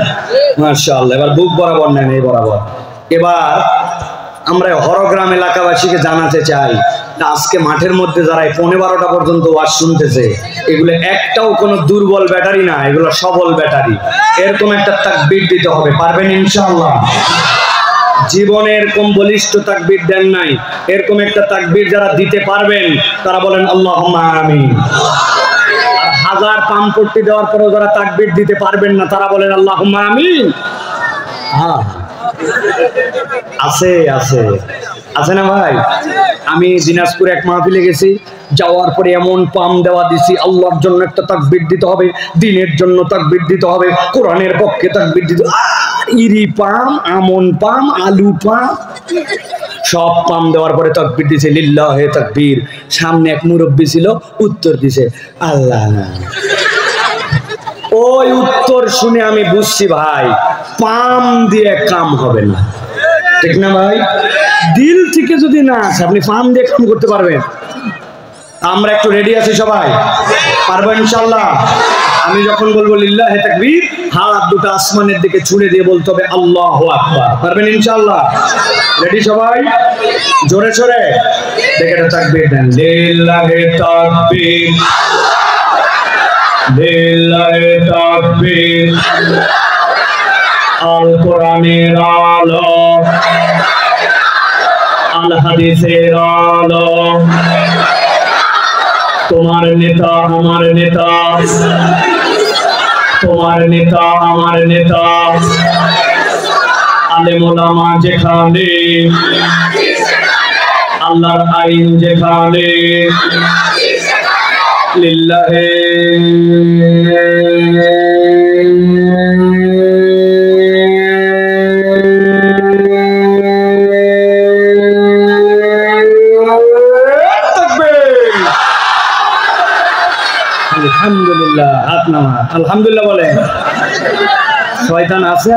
মাশাআল্লাহ। এবার বুক বরাবর নেন, এই বরাবর। এবার আমরা হরগ্রাম এলাকাবাসীকে জানাতে চাই, আজকে মাঠের মধ্যে যারা 11:30 পর্যন্ত ওয়াজ শুনতেছে, এগুলো একটাও কোনো দুর্বল ব্যাটারি না, এগুলো সবল ব্যাটারি। এরকম একটা তাকবীর দিতে হবে, পারবেন ইনশাআল্লাহ? জীবনে এরকম বলিষ্ঠ তাকবীর দেন নাই, এরকম একটা তাকবীর যারা দিতে পারবেন তারা বলেন আল্লাহুম্মা আমিন। আর হাজার পাম্পট্টি দেওয়ার পরেও যারা তাকবীর দিতে পারবেন না তারা বলেন আল্লাহুম্মা আমিন। হ্যাঁ, আছে আছে আছে না ভাই? আমি দিনাজপুরে এক মাহফিলে গেছি, যাওয়ার পরে এমন পাম দেওয়া দিছি, আল্লাহর জন্য একটা তাকবীর দিতে হবে, দ্বীনের জন্য তাকবীর দিতে হবে, কোরআনের পক্ষে তাকবীর দিতে হবে। ইরি পাম, আমন পাম, আলু পাম, সব পাম দেওয়ার পরে তাকবীর দিছে, লিল্লাহে তাকবীর। সামনে এক মুরব্বী ছিল, উত্তর দিছে আল্লাহ। ওই উত্তর শুনে আমি বুঝছি ভাই, পাম দিয়ে কাম হবে না, ঠিক না ভাই? দিল থেকে যদি না আসে, আপনি পাম দিয়ে কাম করতে পারবেন? আমরা একটু রেডি আছি সবাই, পারবো ইনশাআল্লাহ? আমি যখন বলবো লিল্লাহে তাকবীর, হাত দুটো আসমানের দিকে ছুঁড়ে দিয়ে বলতে হবে আল্লাহু আকবার। পারবেন ইনশাআল্লাহ? রেডি সবাই? জোরে সোরে দেখে তাকবীর দেন, লিল্লাহে তাকবীর, লিল্লাহে তাকবীর। আল কোরআনের আলো, আল হাদিসের আলো, তোমার নেতা আমার নেতা, তোমার নেতা আমার নেতা, আলেম ওলামা যেখানে, আল্লাহর আইন যেখানে, লিল্লাহে আলহামদুলিল্লাহ। হাত নামা, আলহামদুলিল্লাহ বলে। শয়তান আছে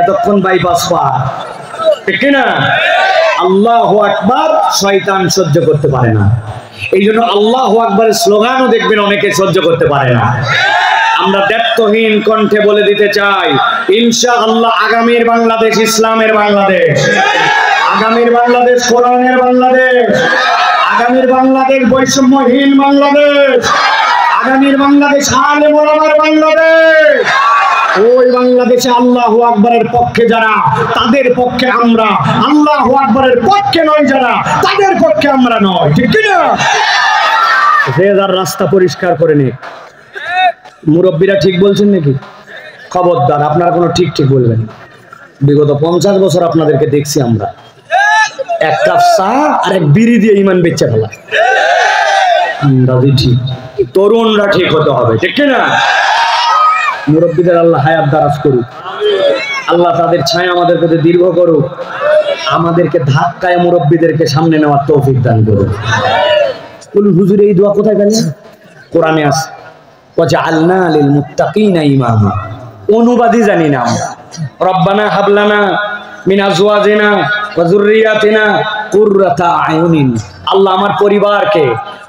এতক্ষণ বাইপাস পার, ঠিক না? আল্লাহু আকবার শয়তান সহ্য করতে পারে না, এই জন্য আল্লাহু আকবারের স্লোগানও দেখবেন অনেকে সহ্য করতে পারে না। আমরা দ্ব্যর্থহীন কণ্ঠে বলে দিতে চাই, ইনশাআল্লাহ আগামীর বাংলাদেশ ইসলামের বাংলাদেশ, আগামীর বাংলাদেশ কোরআনের বাংলাদেশ, আগামীর বাংলাদেশ বৈষম্যহীন বাংলাদেশ, আগামীর বাংলাদেশ আলেম ওলামার বাংলাদেশ। ওই বাংলাদেশে আল্লাহু আকবারের পক্ষে যারা, তাদের পক্ষে আমরা, আল্লাহু আকবারের পক্ষে নয় যারা, তাদের পক্ষে আমরা নয়, ঠিক কি না? যে যার রাস্তা পরিষ্কার করে নিক। মুরব্বীরা ঠিক বলছেন নাকি? খবরদার আপনারা কোনো ঠিক ঠিক বলবেন। বিগত 50 বছর আপনাদেরকে দেখছি আমরা, এক কাপ চা আর এক বিড়ি দিয়ে ইমান বেচে ফেলা। ঠিক, তরুণরা ঠিক হতে হবে, ঠিক না? মুরব্বীদের আল্লাহ হায়াত দারাজ করুক, আল্লাহ তাদের ছায়া আমাদের প্রতি দীর্ঘ করুক, আমাদেরকে ধাক্কায় মুরব্বীদেরকে সামনে নেওয়ার তৌফিক দান করুক। বলুন হুজুর এই দোয়া কোথায় গেলেন? কোরআনে আছে, ওয়াজআলনা লিল মুত্তাকিনা ইমামা। অনুবাদই জানি না আমরা। রব্বানা হাবলানা মিন আজওয়াজিনা ওয়া যুররিয়াতিনা কুররাতা আয়ুনিন। আল্লাহ আমার পরিবারকে,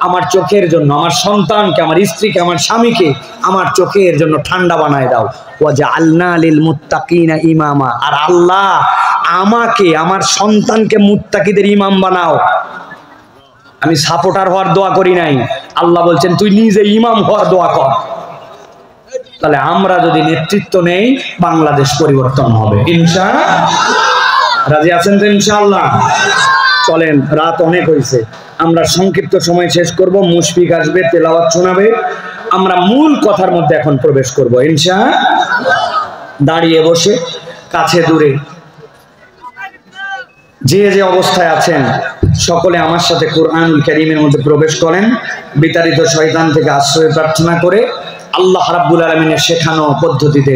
আমার চোখের জন্য, আমার সন্তানকে, আমার স্ত্রীকে, আমার স্বামীকে আমার চোখের জন্য ঠান্ডা বানায় দাও। ওয়াজআলনা লিল মুত্তাকিনা ইমামা। আর আল্লাহ আমাকে, আমার সন্তানকে মুত্তাকিদের ইমাম বানাও। আমি সাপোর্টার হওয়ার দোয়া করি নাই, আল্লাহ বলছেন তুই নিজে ইমাম হওয়ার দোয়া কর। তাহলে আমরা যদি নেতৃত্ব নেই, বাংলাদেশ পরিবর্তন হবে ইনশাআল্লাহ। রাজি আছেন তো ইনশাআল্লাহ? চলেন, রাত অনেক হয়েছে, আমরা সংক্ষিপ্ত সময় শেষ করব। মুশফিক আসবে, তেলাওয়াত শোনাবে, আমরা মূল কথার মধ্যে এখন প্রবেশ করব ইনশাআল্লাহ। দাঁড়িয়ে বসে কাছে দূরে যে যে অবস্থায় আছেন সকলে আমার সাথে কোরআনুল কারীমের মধ্যে প্রবেশ করেন। বিতাড়িত শয়তান থেকে আশ্রয় প্রার্থনা করে আল্লাহ রাব্বুল আলামিনের শেখানো পদ্ধতিতে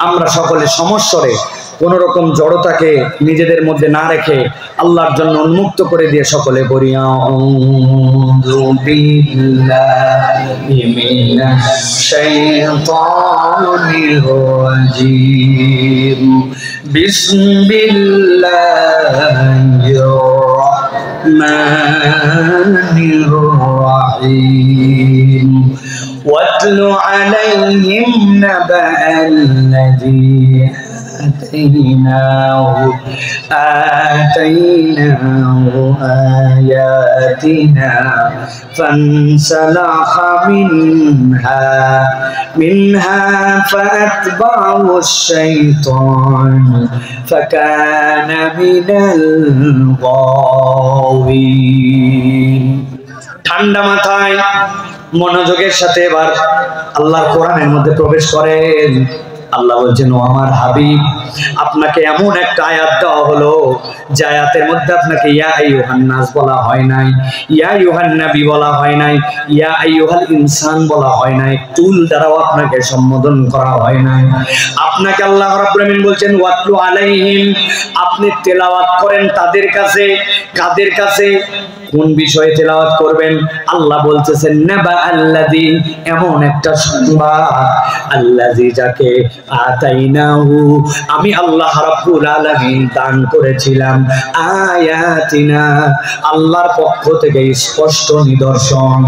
আমরা সকলে সমস্বরে, কোন রকম জড়তাকে নিজেদের মধ্যে না রেখে আল্লাহর জন্য উন্মুক্ত করে দিয়ে সকলে পড়ি আউযু বিল্লাহি মিনাশ শাইতানির রাজীম বিসমিল্লাহির রাহমানির রাহিম ওয়াতলু আলাইহিম নাবা'আল লাযী آتيناه آياتنا فانسلخ منها فأتبعه الشيطان فكان من الغاوين। ঠান্ডা মাথায় মনোযোগের সাথে এবার আল্লাহর কোরআনের মধ্যে প্রবেশ করেন। আল্লাহ বলছেন, ও আমার হাবিব, আপনাকে এমন একটা আয়াত দেওয়া হলো যে আয়াতের মধ্যে আপনাকে ইয়া আইয়ুহান নাস বলা হয় নাই, ইয়া আইয়ুহান নবী বলা হয় নাই, ইয়া আইয়ুহাল ইনসান বলা হয় নাই, তুল দ্বারাও আপনাকে সম্বোধন করা হয় নাই। আপনাকে আল্লাহ রাব্বুল আলামিন বলছেন ওয়াতলু আলাইহিম, আপনি তেলাওয়াত করেন তাদের কাছে। কাদের কাছে? কোন বিষয়ে তেলাওয়াত করবেন? আল্লাহ বলতেছেন নাবা আল্লাযী, এমন একটা সংবাদ, আল্লাযী যাকে আতাইনাহু, আমি আল্লাহ রাব্বুল আলামিন দান করেছিলাম, আয়াতিনা, আল্লাহর পক্ষ থেকে স্পষ্ট নিদর্শন।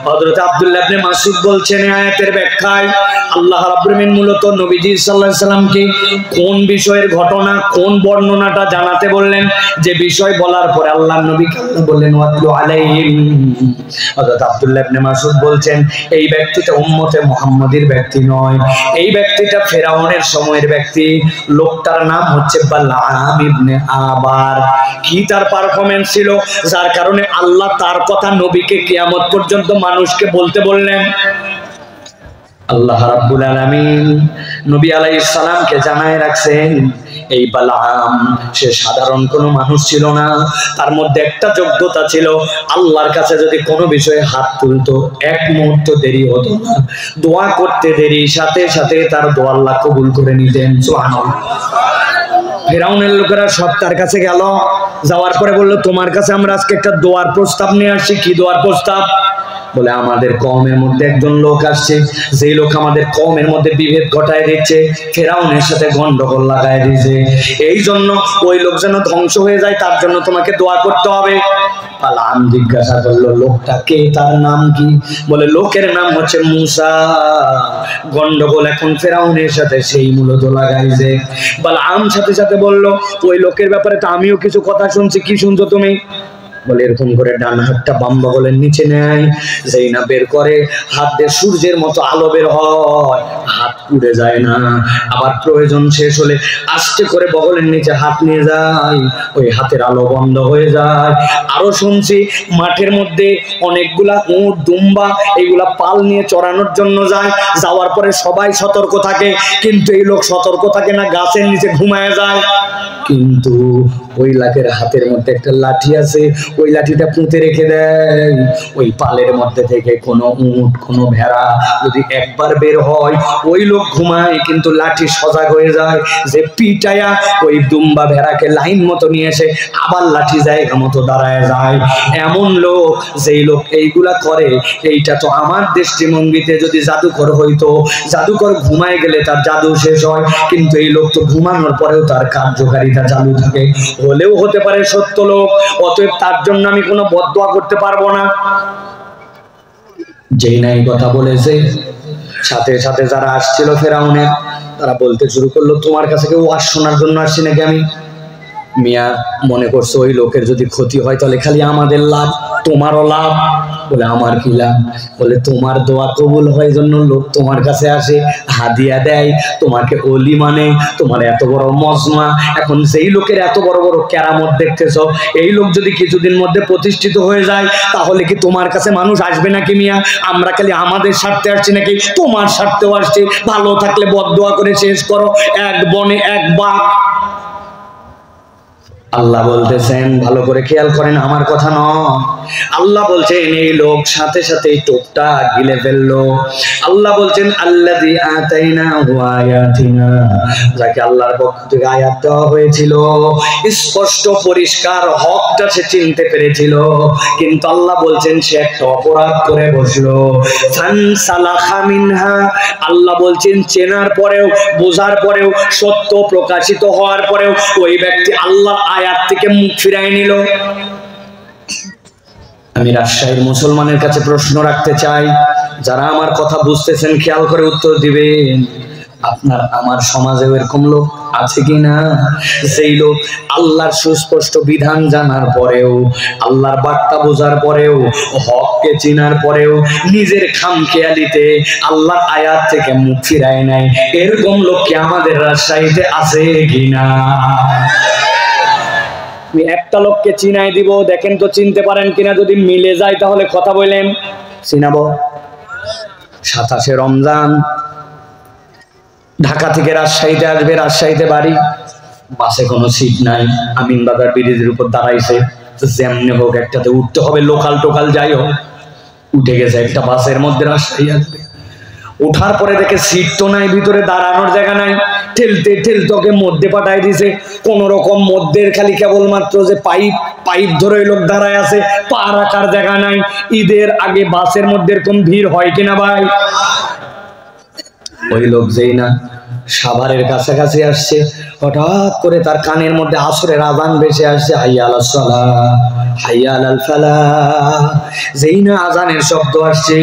হযরত আব্দুল্লাহ ইবনে মাসউদ বলছেন আয়াতের ব্যাখ্যায় আল্লাহ রাব্বুল আলামিন মূলত নবীজি সাল্লাল্লাহু আলাইহি সাল্লামকে কোন বিষয়ের ঘটনা, কোন বর্ণনাটা জানাতে বললেন, যে বিষয় বলার পরে আল্লাহর নবীকে বললেন ওয়াতলু আলাইহিম। হযরত আব্দুল্লাহ ইবনে মাসউদ বলছেন এই ব্যক্তিটা উম্মতে মুহাম্মাদীর ব্যক্তি নয়, এই ব্যক্তিটা ফেরাউনের সময়ের ব্যক্তি। লোকটার নাম হচ্ছে বালআম ইবনে আবার। কি তার পারফরম্যান্স ছিল যার কারণে আল্লাহ তার কথা নবীকে কিয়ামত পর্যন্ত মানুষকে বলতে বললেন? আল্লাহ রাব্বুল আলামিন নবী আলাইহিস সালামকে জানায় রাখছেন এই বালআম সে সাধারণ কোনো মানুষ ছিল না, তার মধ্যে একটা যোগ্যতা ছিল, আল্লাহর কাছে যদি কোনো বিষয়ে হাত তুলতো এক মুহূর্ত দেরি হতো না, দোয়া করতে দেরি, সাথে সাথে তার দোয়া আল্লাহ কবুল করে নিতেন। সুবহানাল্লাহ। ফেরাউনের লোকেরা সব তার কাছে গেল, যাওয়ার পরে বলল তোমার কাছে আমরা আজকে একটা দোয়ার প্রস্তাব নিয়ে আসছি। কি দোয়ার প্রস্তাব? বলে আমাদের কওমের মধ্যে একজন লোক আসছে, যেই লোক আমাদের কওমের মধ্যে বিভেদ ঘটায় দিচ্ছে, ফেরাউনের সাথে গন্ডগোল লাগায় দিয়েছে, এই জন্য ওই লোক যেন ধ্বংস হয়ে যায় তার জন্য তোমাকে দোয়া করতে হবে। বালআম জিজ্ঞাসা করলো লোকটা কে, তার নাম কি? বলে লোকের নাম হচ্ছে মূসা। গন্ডগোল এখন ফেরাউনের সাথে সেই মূলত লাগাইছে। বালআম সাথে সাথে বলল ওই লোকের ব্যাপারে তো আমিও কিছু কথা শুনছি। কি শুনছো তুমি? বলে এরকম করে ডান হাতটা বাম বগলের নিচে নেয়, যেই না বের করে হাত দিয়ে সূর্যের মতো আলো বের হয়, হাত পুড়ে যায় না। আবার প্রয়োজন শেষ হলে আস্তে করে বগলের নিচে হাত নিয়ে যায়, ওই হাতের আলো বন্ধ হয়ে যায়। আরো শুনছি মাঠের মধ্যে অনেকগুলা উট দুম্বা এগুলা পাল নিয়ে চড়ানোর জন্য যায়, যাওয়ার পরে সবাই সতর্ক থাকে, কিন্তু এই লোক সতর্ক থাকে না, গাছের নিচে ঘুমায় যায়। কিন্তু ওই লাখের হাতের মধ্যে একটা লাঠি আছে, ওই লাঠিটা পুঁতে রেখে দেয়। ওই পালের মধ্যে থেকে কোনো উট কোনো ভেড়া যদি একবার বের হয়, ওই লোক ঘুমায় কিন্তু লাঠি সজাগ হয়ে যায় যে পিটায়া ওই দুম্বা ভেড়াকে লাইন মতো নিয়ে এসে আবার লাঠি জায়গা মতো দাঁড়ায় যায়। এমন লোক, যেই লোক এইগুলা করে, এইটা তো আমার দৃষ্টিভঙ্গিতে যদি জাদুকর হইতো, জাদুকর ঘুমায় গেলে তার জাদু শেষ হয়, কিন্তু এই লোক তো ঘুমানোর পরেও তার কার্যকারিতা চালু থাকে। হলেও হতে পারে সত্য লোক, অতএব তার জন্য আমি কোনো বদদোয়া করতে পারবো না। যেই নাই কথা বলেছে, সাথে সাথে যারা আসছিল ফেরাউনের, তারা বলতে শুরু করলো তোমার কাছে কেউ ওয়াজ শোনার জন্য আসছি নাকি আমি? মিয়া মনে করছো ওই লোকের যদি ক্ষতি হয় তাহলে খালি আমাদের লাভ, তোমারও লাভ। বলে আমার কি লাভ? বলে তোমার দোয়া কবুল হয় জন্য লোক তোমার কাছে আসে, হাদিয়া দেয়, তোমাকে ওলি মানে, তোমার এত বড় মজমা। এখন যেই লোকের এত বড় বড় কেরামত দেখতেছ, এই লোক যদি কিছুদিন মধ্যে প্রতিষ্ঠিত হয়ে যায় তাহলে কি তোমার কাছে মানুষ আসবে নাকি মিয়া? আমরা খালি আমাদের স্বার্থে আসছি নাকি তোমার স্বার্থেও আসছি? ভালো থাকলে বদদোয়া করে শেষ করো, এক বনে এক বাঘ। আল্লাহ বলতেছেন, ভালো করে খেয়াল করেন, আমার কথা নয়, আল্লাহ বলছেন এই লোক সাথে সাথে টোপটা গিলে ফেললো। আল্লাহ বলছেন আল্লাযী আতাইনাহু আয়াতিনা, যাকে আল্লাহর পক্ষ থেকে আয়াত দেওয়া হয়েছিল, স্পষ্ট পরিষ্কার হকটা সে চিনতে পেরেছিল, কিন্তু আল্লাহ বলছেন সে একটা অপরাধ করে বসলো। ফানসালাখা মিনহা, আল্লাহ বলছেন চেনার পরেও বোঝার পরেও সত্য প্রকাশিত হওয়ার পরেও ওই ব্যক্তি আল্লাহ আয়াত থেকে মুখ ফিরায় নিল। আমি রাজশাহীর মুসলমানের কাছে প্রশ্ন রাখতে চাই, যারা আমার কথা বুঝতেছেন খেয়াল করে উত্তর দিবেন। আপনার আমার সমাজে এরকম লোক আছে কিনা, সেই লোক আল্লাহর সুস্পষ্ট বিধান জানার পরেও, আল্লাহর বার্তা বোঝার পরেও, হককে চিনার পরেও নিজের খামখেয়ালিতে আল্লাহর আয়াত থেকে মুখ ফিরায় নাই? এরকম লোক কি আমাদের রাজশাহীতে আছে কিনা? আমি একটা লোককে চিনাই দিব, দেখেন তো চিনতে পারেন কিনা, যদি মিলে যায় তাহলে কথা বলেন, চিনাবো। 27 রমজান ঢাকা থেকে রাজশাহীতে আসবে, রাজশাহীতে বাড়ি, বাসে কোনো সিট নাই, আমিনবাজার ব্রিজের উপর দাঁড়াইছে, যেমনি হোক একটাতে উঠতে হবে, লোকাল টোকাল যাই হোক। উঠে গেছে একটা বাসের মধ্যে, রাজশাহী আসবে। ওঠার পরে দেখে সিট তো নাই, ভিতরে দাঁড়ানোর জায়গা নাই, ঠেলতে ঠেলতে ওকে মধ্যে পাঠাই দিছে। কোন রকম মধ্যের খালি কেবলমাত্র যে পাইপ ধরে লোক দাঁড়ায় আছে, পা রাখার জায়গা নাই। ঈদের আগে বাসের মধ্যে এরকম ভিড় হয় কিনা ভাই? ওই লোক যেই না সাভারের কাছাকাছি আসছে, হঠাৎ করে তার কানের মধ্যে আসরের আযান ভেসে আসছে, হাইয়া আলাস সালাহ হাইয়া আলাল ফালাহ। যেই না আযানের শব্দ আসছে,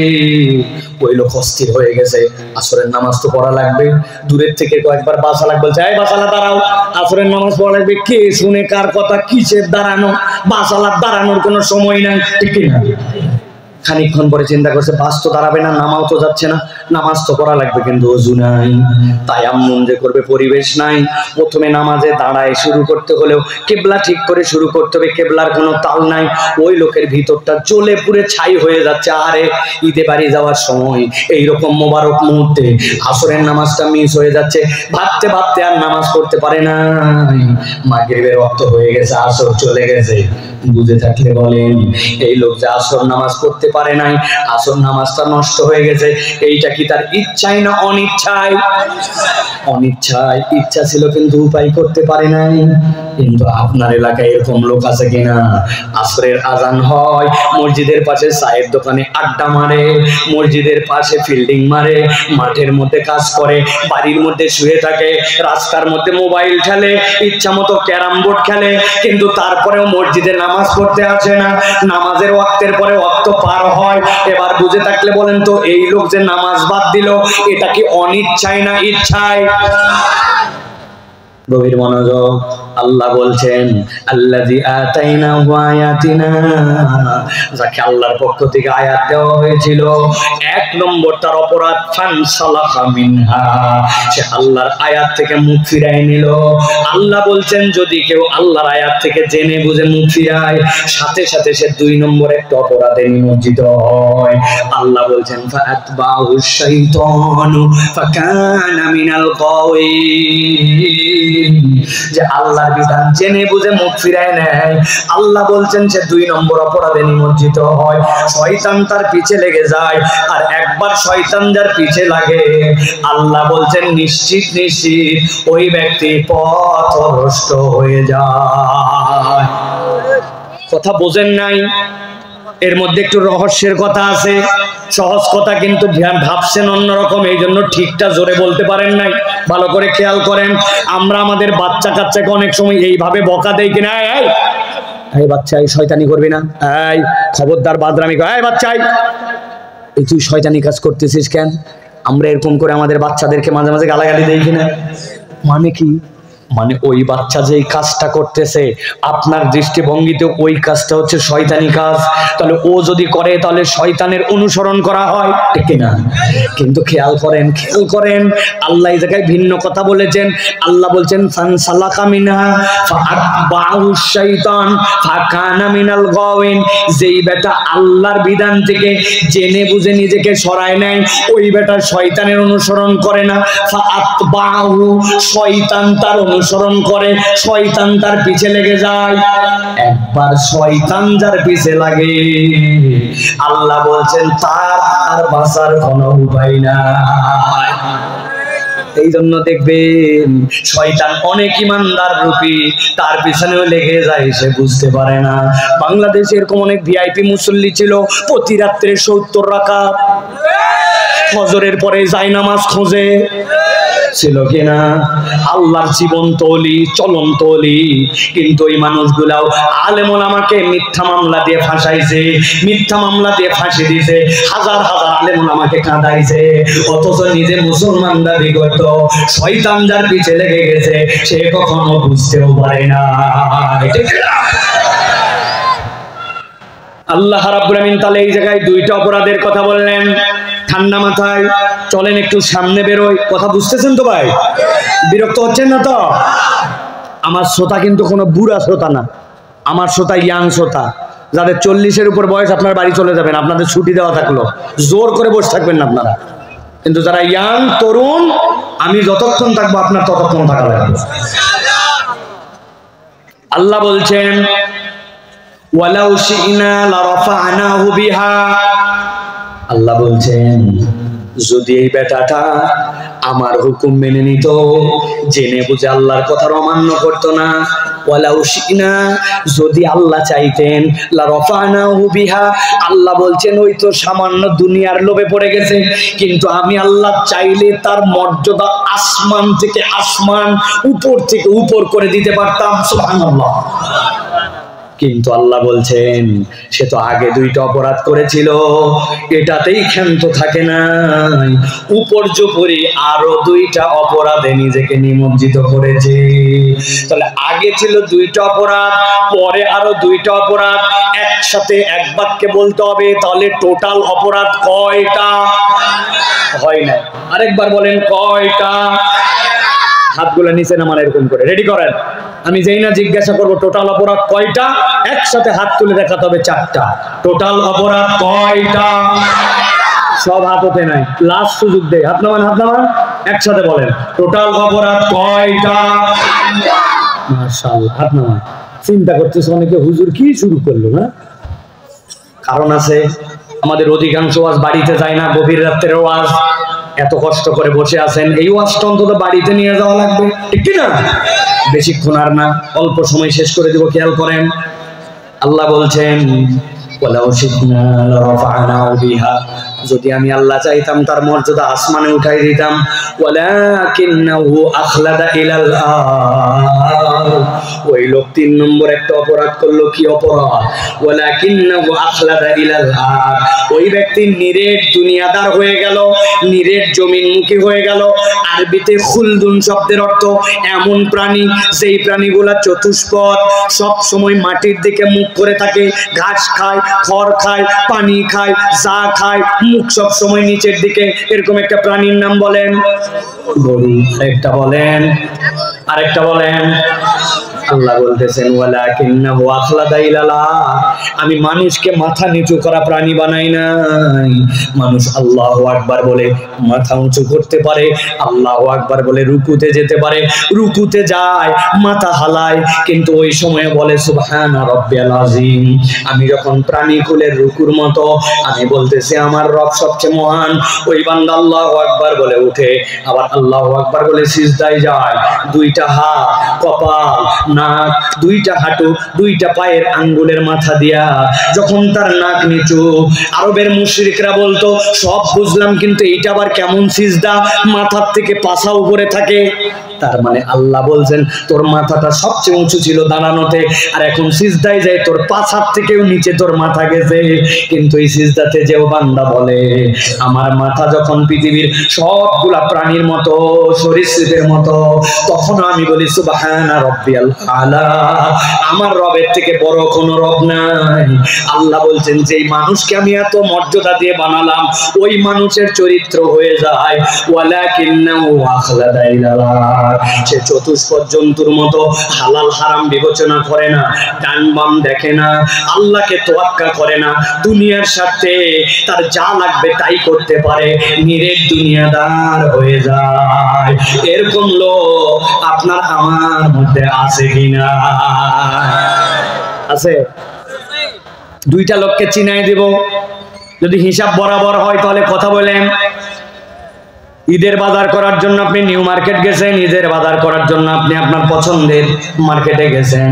ওই লোক অস্থির হয়ে গেছে, আসরের নামাজ তো পড়া লাগবে। দূরের থেকে কয়েকবার বাসালাক বলছে, এই বাসালা দাঁড়াও, আসরের নামাজ পড়া লাগবে। কে শুনে কার কথা, কিসের দাঁড়ানো, বাসালার দাঁড়ানোর কোনো সময় নাই, ঠিক না? খানিকক্ষণ পরে চিন্তা করছে, বাস তো দাঁড়াবে না, নামাও তো যাচ্ছে না, নামাজ তো করা লাগবে, কিন্তু ওযু নাই, তায়াম্মুম যে করবে পরিবেশ নাই। প্রথমে নামাজে দাঁড়ায় শুরু করতে হলেও কিবলা ঠিক করে শুরু করতে হবে, কিবলার কোনো তাল নাই। ওই লোকের ভিতরটা জ্বলে পুড়ে ছাই হয়ে যাচ্ছে। আরে ঈদে বাড়ি যাওয়ার সময় এইরকম মোবারক মুহূর্তে আসরের নামাজটা মিস হয়ে যাচ্ছে, ভাবতে ভাবতে আর নামাজ পড়তে পারে না। মাগরিবের ওয়াক্ত হয়ে গেছে, আসর চলে গেছে। বুঝে থাকলে বলেন, এই লোক যে আসর নামাজ পড়তে পারে নাই, আসর নামাজটা নষ্ট হয়ে গেছে, এইটা কি তার ইচ্ছায় না অনিচ্ছায়? অনিচ্ছায়। ইচ্ছা ছিল কিন্তু উপায় করতে পারে নাই। কিন্তু আপনার এলাকায় এরকম লোক আছে কিনা? আসরের আজান হয়, মসজিদের পাশে চায়ের দোকানে আড্ডা মারে, মসজিদের পাশে ফিল্ডিং মারে, মাঠের মধ্যে কাজ করে, বাড়ির মধ্যে শুয়ে থাকে, রাস্তার মধ্যে মোবাইল খেলে, ইচ্ছা মতো ক্যারাম বোর্ড খেলে, কিন্তু তারপরেও মসজিদে নামাজ পড়তে আসে না। নামাজের ওয়াক্তের পরে ওয়াক্ত পার হয়। এবার বুঝে থাকলে বলেন তো, এই লোক যে নামাজ বাদ দিল, এটা কি অনিচ্ছায় না ইচ্ছায়? গভীর মনোযোগ। আল্লাহ বলছেন, আল্লাযী আতাইনাহু আয়াতিনা, যাকে আল্লাহর পক্ষ থেকে আয়াত দেওয়া হয়েছিল, এক নম্বর তার অপরাধ ফানসালাখা মিনহা, সে আল্লাহর আয়াত থেকে মুখ ফিরায় নিল। আল্লাহ বলছেন, যদি কেউ আল্লাহর আয়াত থেকে জেনে বুঝে মুখ ফিরায়, সাথে সাথে সে 2 নম্বর একটা অপরাধে নিমজ্জিত হয়। আল্লাহ বলছেন, ফাআতবাহু শাইতানু ফাকানা মিনাল গাওয়িন, যে আল্লাহর বিধান জেনে বুঝে মুখ ফিরায় নেয়, আল্লাহ বলছেন সে 2 নম্বর অপরাধে নিমজ্জিত হয়। শয়তান তার পিছে লেগে যায়, আর একবার শয়তান যার পিছে লাগে, আল্লাহ বলছেন নিশ্চিত নিশ্চিত ওই ব্যক্তি পথভ্রষ্ট হয়ে যায়। কথা বোঝেন নাই? এর মধ্যে একটু রহস্যের কথা আছে। সহজ কথা কিন্তু ভাবছেন অন্যরকম, এই জন্য ঠিকটা জোরে বলতে পারেন নাই। ভালো করে খেয়াল করেন, আমরা আমাদের বাচ্চা কাচ্চাকে অনেক সময় এইভাবে বকা দেই কিনা, এই বাচ্চা এই শয়তানি করবি না, এই খবরদার বাদরামি কর, এই বাচ্চা এই তুই শয়তানি কাজ করতেছিস কেন? আমরা এরকম করে আমাদের বাচ্চাদেরকে মাঝে মাঝে গালাগালি দেই কিনা? মানে কি? মানে ওই বাচ্চা যেই কাজটা করতেছে, আপনার দৃষ্টিভঙ্গিতে ওই কাজটা হচ্ছে শয়তানি কাজ। তাহলে ও যদি করে, তাহলে শয়তানের অনুসরণ করা হয়, ঠিক না? কিন্তু খেয়াল করেন, আল্লাহ এই জায়গায় ভিন্ন কথা বলেছেন। আল্লাহ বলছেন, ফানসালাখা মিনহা ফাআতবাহু শাইতান ফাকানা মিনাল গাওয়িন, যেই বেটা আল্লাহর বিধান থেকে জেনে বুঝে নিজেকে সরায় নেয়, ওই বেটা শয়তানের অনুসরণ করে না। ফাআতবাহু, শয়তান তার অনুসরণ করে, শয়তান তার পিছে লেগে যায়। একবার শয়তান যার পিছে লাগে, আল্লাহ বলছেন তার আর বাঁচার কোনো উপায় নাই। এই জন্য দেখবেন শয়তান অনেক ইমানদার রূপী, তার পিছনেও লেগে যায়, সে বুঝতে পারে না। বাংলাদেশে এরকম অনেক ভিআইপি মুসল্লি ছিল, প্রতি রাত্রে 70 রাকাত ফজরের পরে জায়নামাজ খোঁজে, ছিল কিনা? আল্লাহর জীবন্ত ওলি, চলন্ত ওলি। কিন্তু এই মানুষগুলাও আলেম ওলামাকে মিথ্যা মামলা দিয়ে ফাঁসাইছে, মিথ্যা মামলা দিয়ে ফাঁসি দিয়েছে, হাজার হাজার আলেম ওলামাকে কাঁদাইছে, অথচ নিজে মুসলমান দাবি করত। শয়তান যার পিছে লেগে গেছে, সে কখনো বুঝতেও পারে না। আল্লাহ রাব্বুল আমিন তাহলে এই জায়গায় 2টা অপরাধের কথা বললেন। ঠান্ডা মাথায় চলেন, একটু সামনে বেরোই। কথা বুঝতেছেন তো ভাই? বিরক্ত হচ্ছেন না তো? আমার শ্রোতা কিন্তু কোনো বুড়া শ্রোতা না, আমার শ্রোতা ইয়াং শ্রোতা। যাদের 40-এর উপর বয়স, আপনার বাড়ি চলে যাবেন, আপনাদের ছুটি দেওয়া থাকলো, জোর করে বসে থাকবেন না আপনারা। কিন্তু যারা ইয়াং তরুণ, আমি যতক্ষণ থাকবো আপনার ততক্ষণ থাকা লাগবে। আল্লাহ বলছেন, ওয়ালাউ শি'না লারাফা'নাহু বিহা, আল্লাহ বলছেন যদি এই বেটাটা আমার হুকুম মেনে নিত, জেনে বুঝে আল্লাহর কথা অমান্য করতো না, ওয়ালাউ শিনা, যদি আল্লাহ চাইতেন, লা রাফানাহু বিহা, আল্লাহ বলছেন ওই তো সামান্য দুনিয়ার লোভে পড়ে গেছে, কিন্তু আমি আল্লাহ চাইলে তার মর্যাদা আসমান থেকে আসমান, উপর থেকে উপর করে দিতে পারতাম। সুবহানাল্লাহ। কিন্তু আল্লাহ বলছেন সে তো আগে দুইটা অপরাধ করেছিল, এটাতেই ক্ষান্ত থাকে নাই, উপর্যুপরি আরো দুইটা অপরাধে নিজেকে নিমজ্জিত করেছে। তাহলে আগে ছিল দুইটা অপরাধ, পরে আরো দুইটা অপরাধ, একসাথে এক বাক্যে বলতে হবে, তাহলে টোটাল অপরাধ কয়টা? হয় না, আরেকবার বলেন কয়টা? হাতগুলো নিচে নামান এরকম করে, রেডি করেন। আমি যেই না জিজ্ঞাসা করবো টোটাল অপরাধ কয়টা, একসাথে হাত তুলে দেখাতে হবে চারটা। টোটাল অপরাধ কয়টা? সব হাত ওঠে নাই, লাস্ট সুযোগ দেয়। হাত নামান, হাত নামান, একসাথে বলেন টোটাল অপরাধ কয়টা? মাশাআল্লাহ, হাত নামান। চিন্তা করতেছে অনেকে, হুজুর কি শুরু করলো না? কারণ আছে, আমাদের অধিকাংশ ওয়াজ বাড়িতে যায় না, গভীর রাত্রের ওয়াজ, এত কষ্ট করে বসে আছেন, এই ওয়াজটা অন্তত বাড়িতে নিয়ে যাওয়া লাগবে, ঠিক না? বেশিক্ষণ আর না, অল্প সময় শেষ করে দেব। খেয়াল করেন, আল্লাহ বলছেন ওয়ালাউ শিনা লারাফানাহু বিহা, যদি আমি আল্লাহ চাইতাম তার মর্যাদা আসমানে উঠাই দিতাম। ওয়ালাকিন্নাহু আখলাদা ইলাল আরদ, ওই লোক 3 নম্বর একটা অপরাধ করলো। কি অপরাধ? ওয়ালাকিন্নাহু আখলাদা ইলাল আরদ, ওই ব্যক্তি নিরেট দুনিয়াদার হয়ে গেল, নিরেট জমিনমুখী হয়ে গেল। আরবিতে খুলদুন শব্দের অর্থ এমন প্রাণী যেই প্রাণীগুলা চতুষ্পদ, সব সময় মাটির দিকে মুখ করে থাকে, ঘাস খায়, খড় খায়, পানি খায়, যা খায় মুখ সব সময় নিচের দিকে, এরকম একটা প্রাণীর নাম বলেন গরু। আরেকটা বলেন, আরেকটা বলেন। আল্লাহ বলতেছেন ওয়ালাকিন্নাহু আখলাদা ইলাল আরদ, আমি মানুষকে মাথা নিচু করা প্রাণী বানাই নাই। মানুষ আল্লাহু আকবার বলে মাথা উঁচু করতে পারে, আল্লাহু আকবার বলে রুকুতে যেতে পারে, রুকুতে যায়, মাথা হালায়, কিন্তু ওই সময়ে বলে সুবহানা রাব্বিয়াল আযীম। আমি যখন প্রাণী কুলের রুকুর মতো, আমি বলতেছি আমার রব সবচেয়ে মহান, ওই বান্দা আল্লাহু আকবার বলে উঠে, আবার আল্লাহু আকবার বলে সিজদায় যায়। দুইটা হাত, কপাল, নাক, দুইটা হাঁটু, দুইটা পায়ের আঙ্গুলের মাথা দিয়া যখন তার নাক নিচু। আরবের মুশরিকরা বলতো সব বুঝলাম, কিন্তু এইটা আবার কেমন সিজদা, মাথার থেকে পাছা উপরে থাকে। তার মানে আল্লাহ বলছেন তোর মাথাটা সবচেয়ে উঁচু ছিল দাঁড়ানোতে, আর এখন সিজদায় যায় তোর পাছার থেকেও নিচে তোর মাথা গেছে। কিন্তু এই সিজদাতে যেও বান্দা বলে আমার মাথা যখন পৃথিবীর সবগুলা প্রাণীর মতো, সরীসৃপের মতো, তখন আমি বলি সুবহানা রাব্বিয়াল আলা, আমার রবের থেকে বড় কোনো রব নাই। আল্লাহ বলছেন যেই মানুষকে আমি এত মর্যাদা দিয়ে বানালাম, ওই মানুষের চরিত্র হয়ে যায় ওয়ালাকিন্নাহু আখলাদা ইলাল আরদ, সে চতুষ্পদ জন্তুর মতো হালাল হারাম বিবেচনা করে না, ডান বাম দেখে না, আল্লাহকে তোয়াক্কা করে না, দুনিয়ার সাথে তার যা লাগবে তাই করতে পারে, নিরেট দুনিয়াদার হয়ে যায়। এরকম লোক আপনার আমার মধ্যে আছে কিনা? আছে। দুইটা লোককে চিনাই দিব, যদি হিসাব বরাবর হয় তাহলে কথা বলেন। ঈদের বাজার করার জন্য আপনি নিউ মার্কেট গেছেন, ঈদের বাজার করার জন্য আপনি আপনার পছন্দের মার্কেটে গেছেন,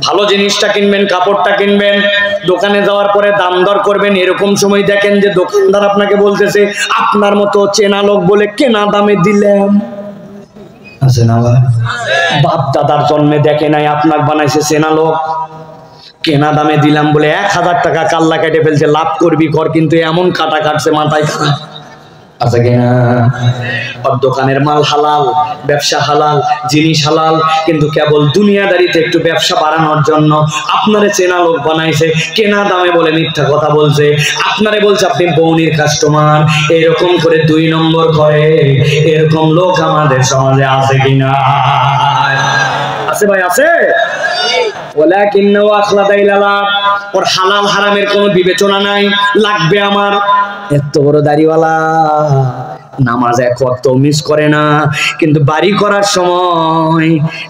ভালো জিনিসটা কিনবেন, কাপড়টা কিনবেন, দোকানে যাওয়ার পরে দাম দর করবেন। এরকম সময় দেখেন যে দোকানদার আপনাকে বলতেছে আপনার মতো চেনা লোক বলে কেনা দামে দিলেন। আছে না ভাই? বাপ দাদার জন্মে দেখে নাই, আপনার বানাইছে চেনা লোক, কেনা দামে দিলাম বলে 1000 টাকা কাল্লা কেটে ফেলছে, লাভ করবি কর, কিন্তু এমন কাটা কাটছে মাথায়। আছে কিনা? আর দোকানের মাল হালাল, ব্যবসা হালাল, জিনিস হালাল, কিন্তু কেবল দুনিয়াদারিতে একটু ব্যবসা বাড়ানোর জন্য আপনারে চেনা লোক বানাইছে, কেনা দামে বলে মিথ্যা কথা বলছে, আপনারে বলছে আপনি বৌনির কাস্টমার, এরকম করে 2 নম্বর করে। এরকম লোক আমাদের সমাজে আছে কিনা? আছে ভাই, আছে। ওয়ালাকিন্নাহু আখলাদা ইলাল আরদ, ওর হালাল হারামের কোনো বিবেচনা নাই, লাগবে আমার এত বড় দাড়িওয়ালা, নামাজ এক ওয়াক্ত মিস করে না, কিন্তু বাড়ি করার সময়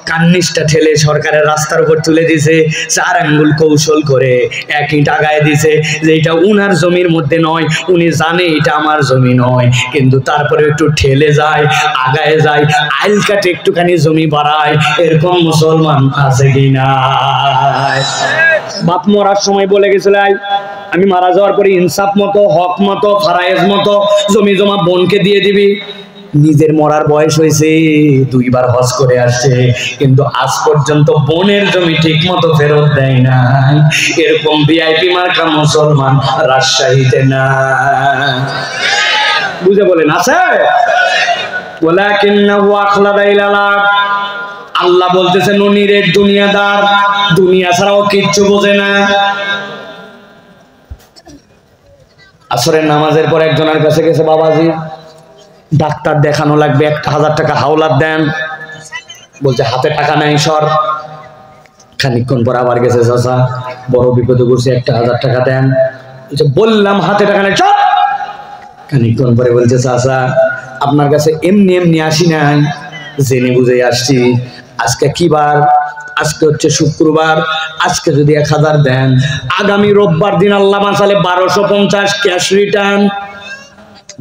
কান্নিসটা ঠেলে সরকারের রাস্তার উপর তুলে দিছে, 4 আঙ্গুল কৌশল করে এক ইট আগায় দিছে যে এটা উনার জমির মধ্যে নয়, উনি জানে এটা আমার জমি নয়, কিন্তু তারপরে একটু ঠেলে যায়, আগায় যায়, আইল কাটে একটুখানি জমি বাড়ায়। এরকম মুসলমান আছে কিনা? বাপ মরার সময় বলে গেছিল আমি মারা যাওয়ার পরে ইনসাফ মতো, হক মতো, ফারায়েজ মতো জমি জমা বোনকে দিয়ে দিবি। নিজের মরার বয়স হয়েছে, 2 বার হজ করে আসছে, কিন্তু আজ পর্যন্ত বোনের জমি ঠিক মতো ফেরত দেয় না। এরকম ভিআইপি মার্কা মুসলমান রাজশাহীতে না, বুঝে বলেন আছে? ওয়ালাকিন্নাহু আখলাদা ইলাল্লাহ, আল্লাহ বলতেছেন নুনিরের দুনিয়াদার, দুনিয়া ছাড়াও কিচ্ছু বোঝে না। আসরের নামাজের পর একজনের কাছে গেছে, বাবাজি ডাক্তার দেখানো লাগবে, 1000 টাকা হাওলাত দেন। বলছে হাতে টাকা নাই সর। খানিকক্ষণ পর আবার গেছে, চাচা বড় বিপদে পড়ছে, 1000 টাকা দেন। বলছে বললাম হাতে টাকা নাই, চল। খানিকক্ষণ পরে বলছে চাচা আপনার কাছে এমনি এমনি আসি নাই, জেনে বুঝে আসছি। আজকে কি বার? আজকে হচ্ছে শুক্রবার, আজকে যদি 1000 দেন, আগামী রোববার দিন আল্লাহ বাঁচালে 1250 ক্যাশ রিটার্ন।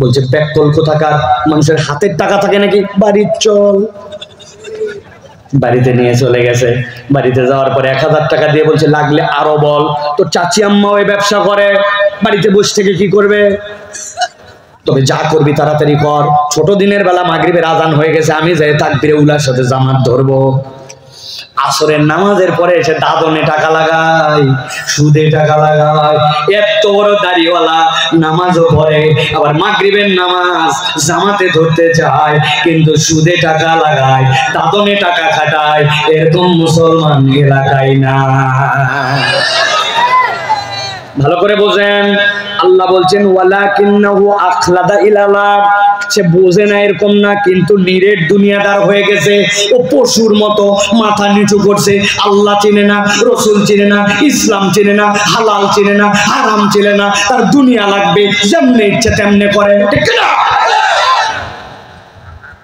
বলছে ব্যাককল কোথাকার, মানুষের হাতের টাকা থাকে নাকি? বাড়ির চল। বাড়িতে নিয়ে চলে গেছে। বাড়িতে যাওয়ার পরে 1000 টাকা দিয়ে বলছে লাগলে আরো বল। তো চাচি আম্মা ওই ব্যবসা করে, বাড়িতে বসে থেকে কি করবে? তবে যা করবি তাড়াতাড়ি কর। ছোট দিনের বেলা মাগরিবের আজান হয়ে গেছে, আমি যাই তাকবীরে উলার সাথে জামাত ধরবো। আসরের নামাজের পরে এসে দাদনে টাকা লাগায়, সুদে টাকা লাগায়। এত বড় দাড়িওয়ালা নামাজও পড়ে, আবার মাগরিবের নামাজ জামাতে ধরতে চায়, কিন্তু সুদে টাকা লাগায়, দাদনে টাকা খাটায়। এরকম মুসলমান এলাকায় না। ভালো করে বোঝেন, আল্লাহ বলছেন ওয়ালাকিন্নাহু আখলাদা ইলাল্লাহ, সে বোঝে না এরকম না, কিন্তু নিরেট দুনিয়াদার হয়ে গেছে। ও পশুর মতো মাথা নিচু করছে, আল্লাহ চিনে না, রসুল চিনে না, ইসলাম চিনে না, হালাল চিনে না, হারাম চিনে না, তার দুনিয়া লাগবে, যেমনি ইচ্ছে তেমনি করে। ঠিক না?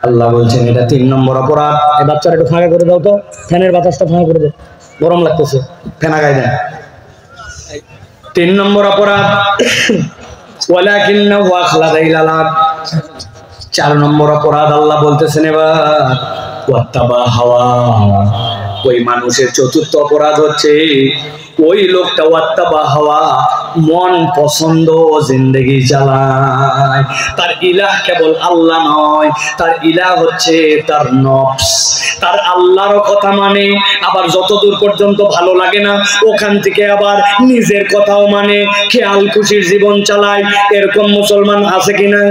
আল্লাহ বলছেন এটা 3 নম্বর অপরাধ। এই বাচ্চারা একটু ফাঁকা করে দাও তো, ফ্যানের বাতাসটা ফাঁকা করে দাও, গরম লাগতেছে, ফ্যান আগায় দেন। 3 নম্বর অপরাধ ওয়ালাকিন্নাহু আখলাদা ইলাল্লাহ। 4 নম্বর অপরাধ আল্লাহ বলতেছেন এবার ওয়াত্তাবা হাওয়া। ওই মানুষের 4র্থ অপরাধ হচ্ছে ওই লোকটা ওয়াত্তাবা হাওয়া, মন পছন্দ জিন্দেগি চালায়। তার ইলাহ কেবল আল্লাহ নয়, তার ইলাহ হচ্ছে তার নফস। তার আল্লাহর কথা মানে, আবার যতদূর পর্যন্ত ভালো লাগে না ওখান থেকে আবার নিজের কথাও মানে, খেয়াল খুশির জীবন চালায়। এরকম মুসলমান আছে কিনা?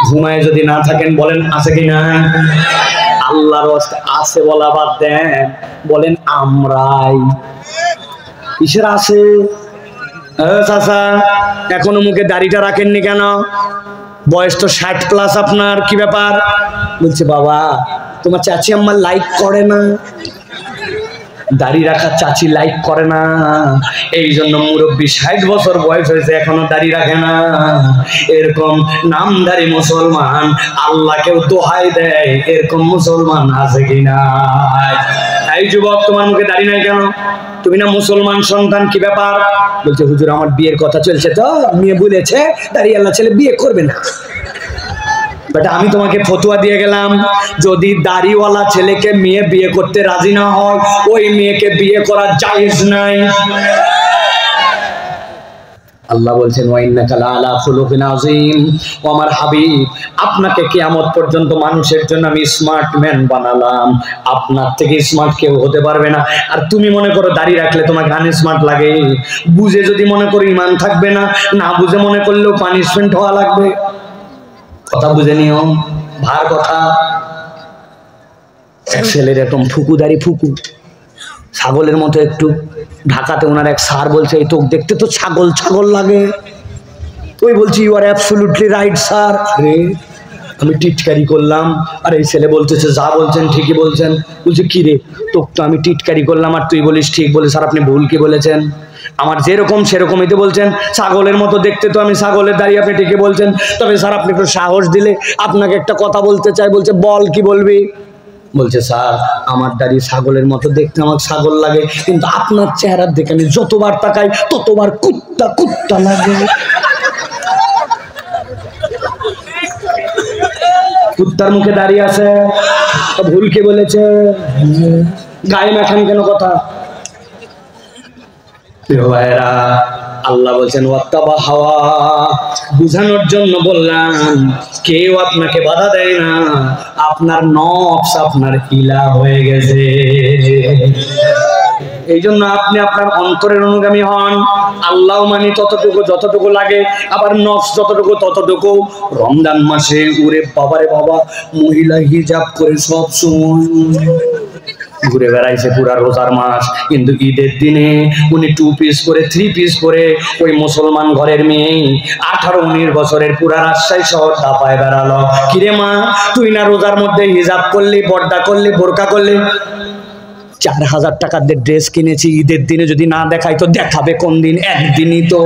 ঘুমায় যদি না থাকেন বলেন আছে কিনা? আল্লাহর রাস্তা আছে বলা বাদ দেন, বলেন আমরাই। কিসের আছে? চাচা এখনো মুখে দাড়িটা রাখেননি কেন? বয়স তো 60+ আপনার, কি ব্যাপার? বলছে বাবা তোমার চাচি আম্মা লাইক করে না, দাড়ি রাখা চাচি লাইক করে না, এই জন্য মুরব্বী 60 বছর বয়স হয়েছে এখনো দাড়ি রাখে না। এরকম নামধারী মুসলমান আল্লাহকেও দোহাই দেয়, এরকম মুসলমান আছে কিনা? এই যুবক তোমার মুখে দাড়ি নাই কেন? তুমি না মুসলমান সন্তান, কি ব্যাপার? বলছে হুজুর আমার বিয়ের কথা চলছে, তো মেয়ে বলেছে দাড়িওয়ালা ছেলে বিয়ে করবে না। বাট আমি তোমাকে ফতোয়া দিয়ে গেলাম, যদি দাড়িওয়ালা ছেলেকে মেয়ে বিয়ে করতে রাজি না হয়, ওই মেয়েকে বিয়ে করা জায়েজ নাই। আল্লাহ বলছেন ওয়াইন্নাকা লাআলা খুলুকিন আযীম। ও আমার হাবিব, আপনাকে কিয়ামত পর্যন্ত মানুষের জন্য আমি স্মার্ট ম্যান বানালাম, আপনার থেকে স্মার্ট কেউ হতে পারবে না। আর তুমি মনে করো দাড়ি রাখলে তোমাকে আনস্মার্ট লাগে, বুঝে যদি মনে করো ঈমান থাকবে না, না বুঝে মনে করলেও পানিশমেন্ট হওয়া লাগবে। কথা বুঝে নিও, ভার কথা। এক ছেলের এরকম ফুকু দাড়ি, ফুকু ছাগলের মতো একটু। ঢাকাতে ওনার এক স্যার বলছে এই তো দেখতে তো ছাগল ছাগল লাগে। ওই বলছি you are absolutely right sir. আরে আমি টিটকারি করলাম, আর এই ছেলে বলতেছে যা বলছেন ঠিকই বলছেন। বলছে কি রে, তোকে তো আমি টিটকারি করলাম আর তুই বলিস ঠিক বলে। স্যার আপনি ভুল কি বলেছেন? আমার যেরকম সেরকমই তো বলছেন, ছাগলের মতো দেখতে তো আমি ছাগলের দাঁড়িয়ে, আপনি ঠিকই বলছেন। তবে স্যার আপনি একটু সাহস দিলে আপনাকে একটা কথা বলতে চাই। বলছে বল, কি বলবি? বলছে স্যার আমার দাঁড়িয়ে ছাগলের মতো দেখতে, আমার ছাগল লাগে, কিন্তু আপনার চেহারার দিকে আমি যতবার তাকাই ততবার কুত্তা কুত্তা লাগে। কুত্তার মুখে দাঁড়িয়ে আছে, ভুল কি বলেছে? গায়ে মাখান কেন কথা? ভাইরা আল্লাহ বলছেন ওয়াত্তাবা হাওয়া, বুঝানোর জন্য বললাম, কেউ আপনাকে বাধা দেয় না, আপনার নফস আপনার ইলা হয়ে গেছে। এই জন্য আপনি আপনার অন্তরের অনুগামী হন। আল্লাহ মানি ততটুকু যতটুকু লাগে, আবার নফস যতটুকু ততটুকু। রমজান মাসে উরে বাবারে বাবা, মহিলা হিজাব করে সব সময় ঘুরে বেড়াইছে পুরা রোজার মাস, কিন্তু ঈদের দিনে উনি 2 পিস করে 3 পিস করে ওই মুসলমান ঘরের মেয়ে 18-19 বছরের পুরা রাজশাহী শহর দাপায় বেড়ালো। কিরে মা, তুই না রোজার মধ্যে হিজাব করলি, পর্দা করলি, বোরকা করলি? 4000 টাকার ড্রেস কিনেছি, ঈদের দিনে যদি না দেখাই তো দেখাবে কোন দিন? একদিনই তো।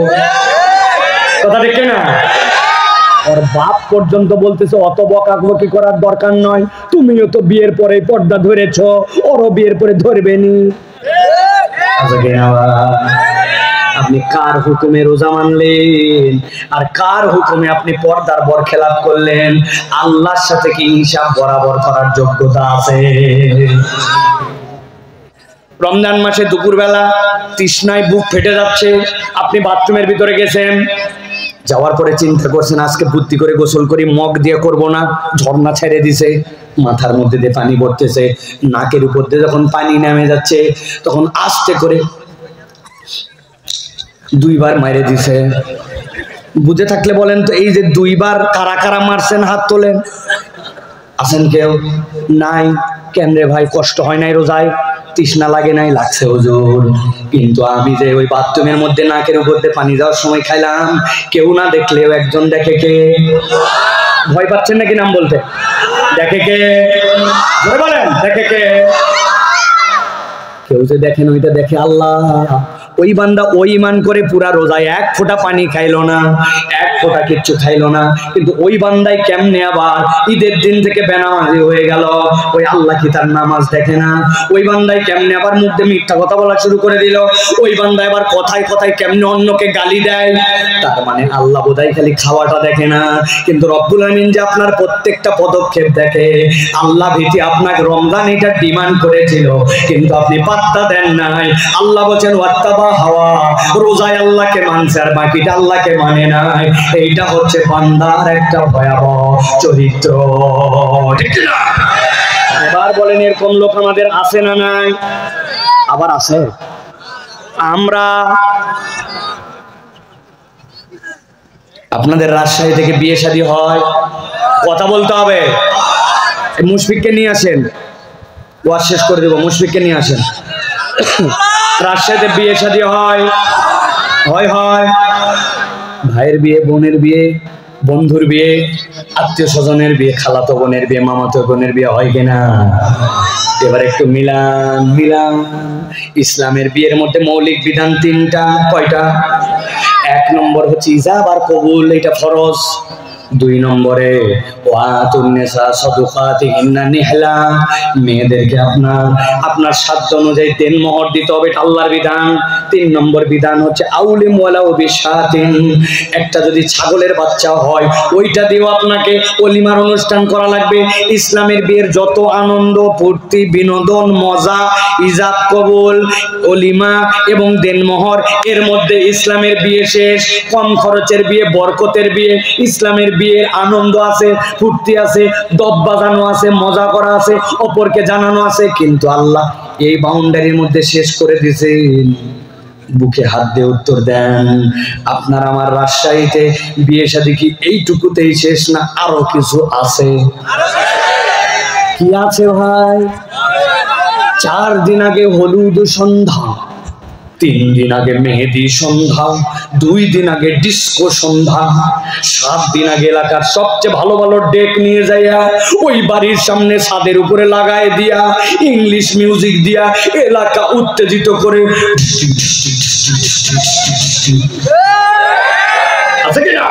কথা দেখে না? ওর বাপ পর্যন্ত বলতেছে অত বকাবকি করার দরকার নয়, তুমিও তো বিয়ের পরে পর্দা ধরেছ, ওরও বিয়ের পরে ধরবেনি। আপনি কার হুকুমে রোজা মানলেন আর কার হুকুমে আপনি পর্দার বরখেলাপ করলেন? আল্লাহর সাথে কি হিসাব বরাবর করার যোগ্যতা আছে? রমজান মাসে দুপুরবেলা তৃষ্ণায় বুক ফেটে যাচ্ছে, আপনি বাথরুমের ভিতরে গেছেন, যাওয়ার পরে চিন্তা করছেন আজকে বুদ্ধি করে গোসল করি, মগ দিয়ে করব না, ঝর্ণা ছেড়ে দিছে, মাথার মধ্যে দিয়ে পানি পড়তেছে, নাকের উপর দিয়ে যখন পানি নেমে যাচ্ছে তখন আস্তে করে 2 বার মাইরে দিছে। বুঝে থাকলে বলেন তো, এই যে 2 বার কারা কারা মারছেন? হাত তোলেন। আছেন কেউ? নাই। কেন রে ভাই, কষ্ট হয় নাই রোজায়? তৃষ্ণা লাগে নাই? লাগছে হুজুর, কিন্তু আমি যে ওই বাথরুমের মধ্যে নাকের উপর দিয়ে পানি যাওয়ার সময় খাইলাম, কেউ না দেখলেও একজন দেখে। কে? ভয় পাচ্ছেন নাকি নাম বলতে? দেখে কে? বলেন, দেখে কে? কেউ যে দেখেন, ওইটা দেখে আল্লাহ। ওই বান্দা ওই ইমান করে পুরা রোজায় 1 ফোঁটা পানি খাইলো না, 1 ফোঁটা কিচ্ছু খাইলো না, কিন্তু ওই বান্দাই কেমনে আবার ঈদের দিন থেকে বেনামাজি হয়ে গেল? ওই আল্লাহ কি তার নামাজ দেখে না? ওই বান্দাই কেমনে আবার মুখে মিথ্যা কথা বলা শুরু করে দিল? ওই বান্দাই আবার কথায় কথায় কেমনে অন্যকে গালি দেয়? তার মানে আল্লাহ বোধহয় খালি খাওয়াটা দেখে না, কিন্তু রব্বুল আমিন যে আপনার প্রত্যেকটা পদক্ষেপ দেখে। আল্লাহ ভীতি আপনাকে রমজান এটা ডিমান্ড করেছিল, কিন্তু আপনি পাত্তা দেন নাই। আল্লাহ বলেন ওয়াত্তাবা হাওয়া, রোজায় আল্লাহকে মানছে আর বাকিটা আল্লাহকে মানে নাই। এইটা হচ্ছে বান্দার একটা ভয়াবহ চরিত্র, ঠিক না? এবার বলেন, এরকম লোক আমাদের আছে না নাই? আবার আছে। আমরা আপনাদের রাজশাহী থেকে বিয়ে শাদী হয়, কথা বলতে হবে। মুশফিককে নিয়ে আসেন, ওয়াজ শেষ করে দেবো। মুশফিককে নিয়ে আসেন। রাজশাহীতে বিয়ে শাদী হয়, ভাইয়ের বিয়ে, বোনের বিয়ে, বন্ধুর বিয়ে, আত্মীয় স্বজনের বিয়ে, খালাতো বোনের বিয়ে, মামাতো বোনের বিয়ে হয় কিনা? এবার একটু মিলান। ইসলামের বিয়ের মধ্যে মৌলিক বিধান 3টা। কয়টা? 1 নম্বর হচ্ছে ইজাব আর কবুল, এটা ফরজ। 2 নম্বরে মেয়েদেরকে আপনার সাধ্য অনুযায়ী দেনমোহর দিতে হবে, এটা আল্লাহর বিধান। 3 নম্বর বিধান হচ্ছে আউলিম ওয়ালাউ বিশাতিন, একটা যদি ছাগলের বাচ্চা হয় ওইটা দিয়েও আপনাকে ওলিমার অনুষ্ঠান করা লাগবে। ইসলামের বিয়ের যত আনন্দ, ফুর্তি, বিনোদন, মজা, ইজাব, কবুল, ওলিমা এবং দেনমোহর, এর মধ্যে ইসলামের বিয়ে শেষ। কম খরচের বিয়ে, বরকতের বিয়ে। ইসলামের বিয়ের আনন্দ আছে, ফুর্তি আছে, দব বাজানো আছে, মজা করা আছে, অপরকে জানানো আছে, কিন্তু আল্লাহ এই বাউন্ডারির মধ্যে শেষ করে দিয়েছেন। বুকে হাত দিয়ে উত্তর দেন, আপনার আমার রাজশাহীতে বিয়ে শাদী কি এইটুকুতেই শেষ না আরো কিছু আছে? কি আছে ভাই? 4 দিন আগে হলুদ সন্ধ্যা, 3 দিন আগে মেহেদি সন্ধ্যা, 2 দিন আগে ডিস্কো সন্ধ্যা, 7 দিন আগে এলাকার সবচেয়ে ভালো ভালো ডেক নিয়ে যাইয়া ওই বাড়ির সামনে ছাদের উপরে লাগায় দিয়া ইংলিশ মিউজিক দিয়া এলাকা উত্তেজিত করে আছে কিনা?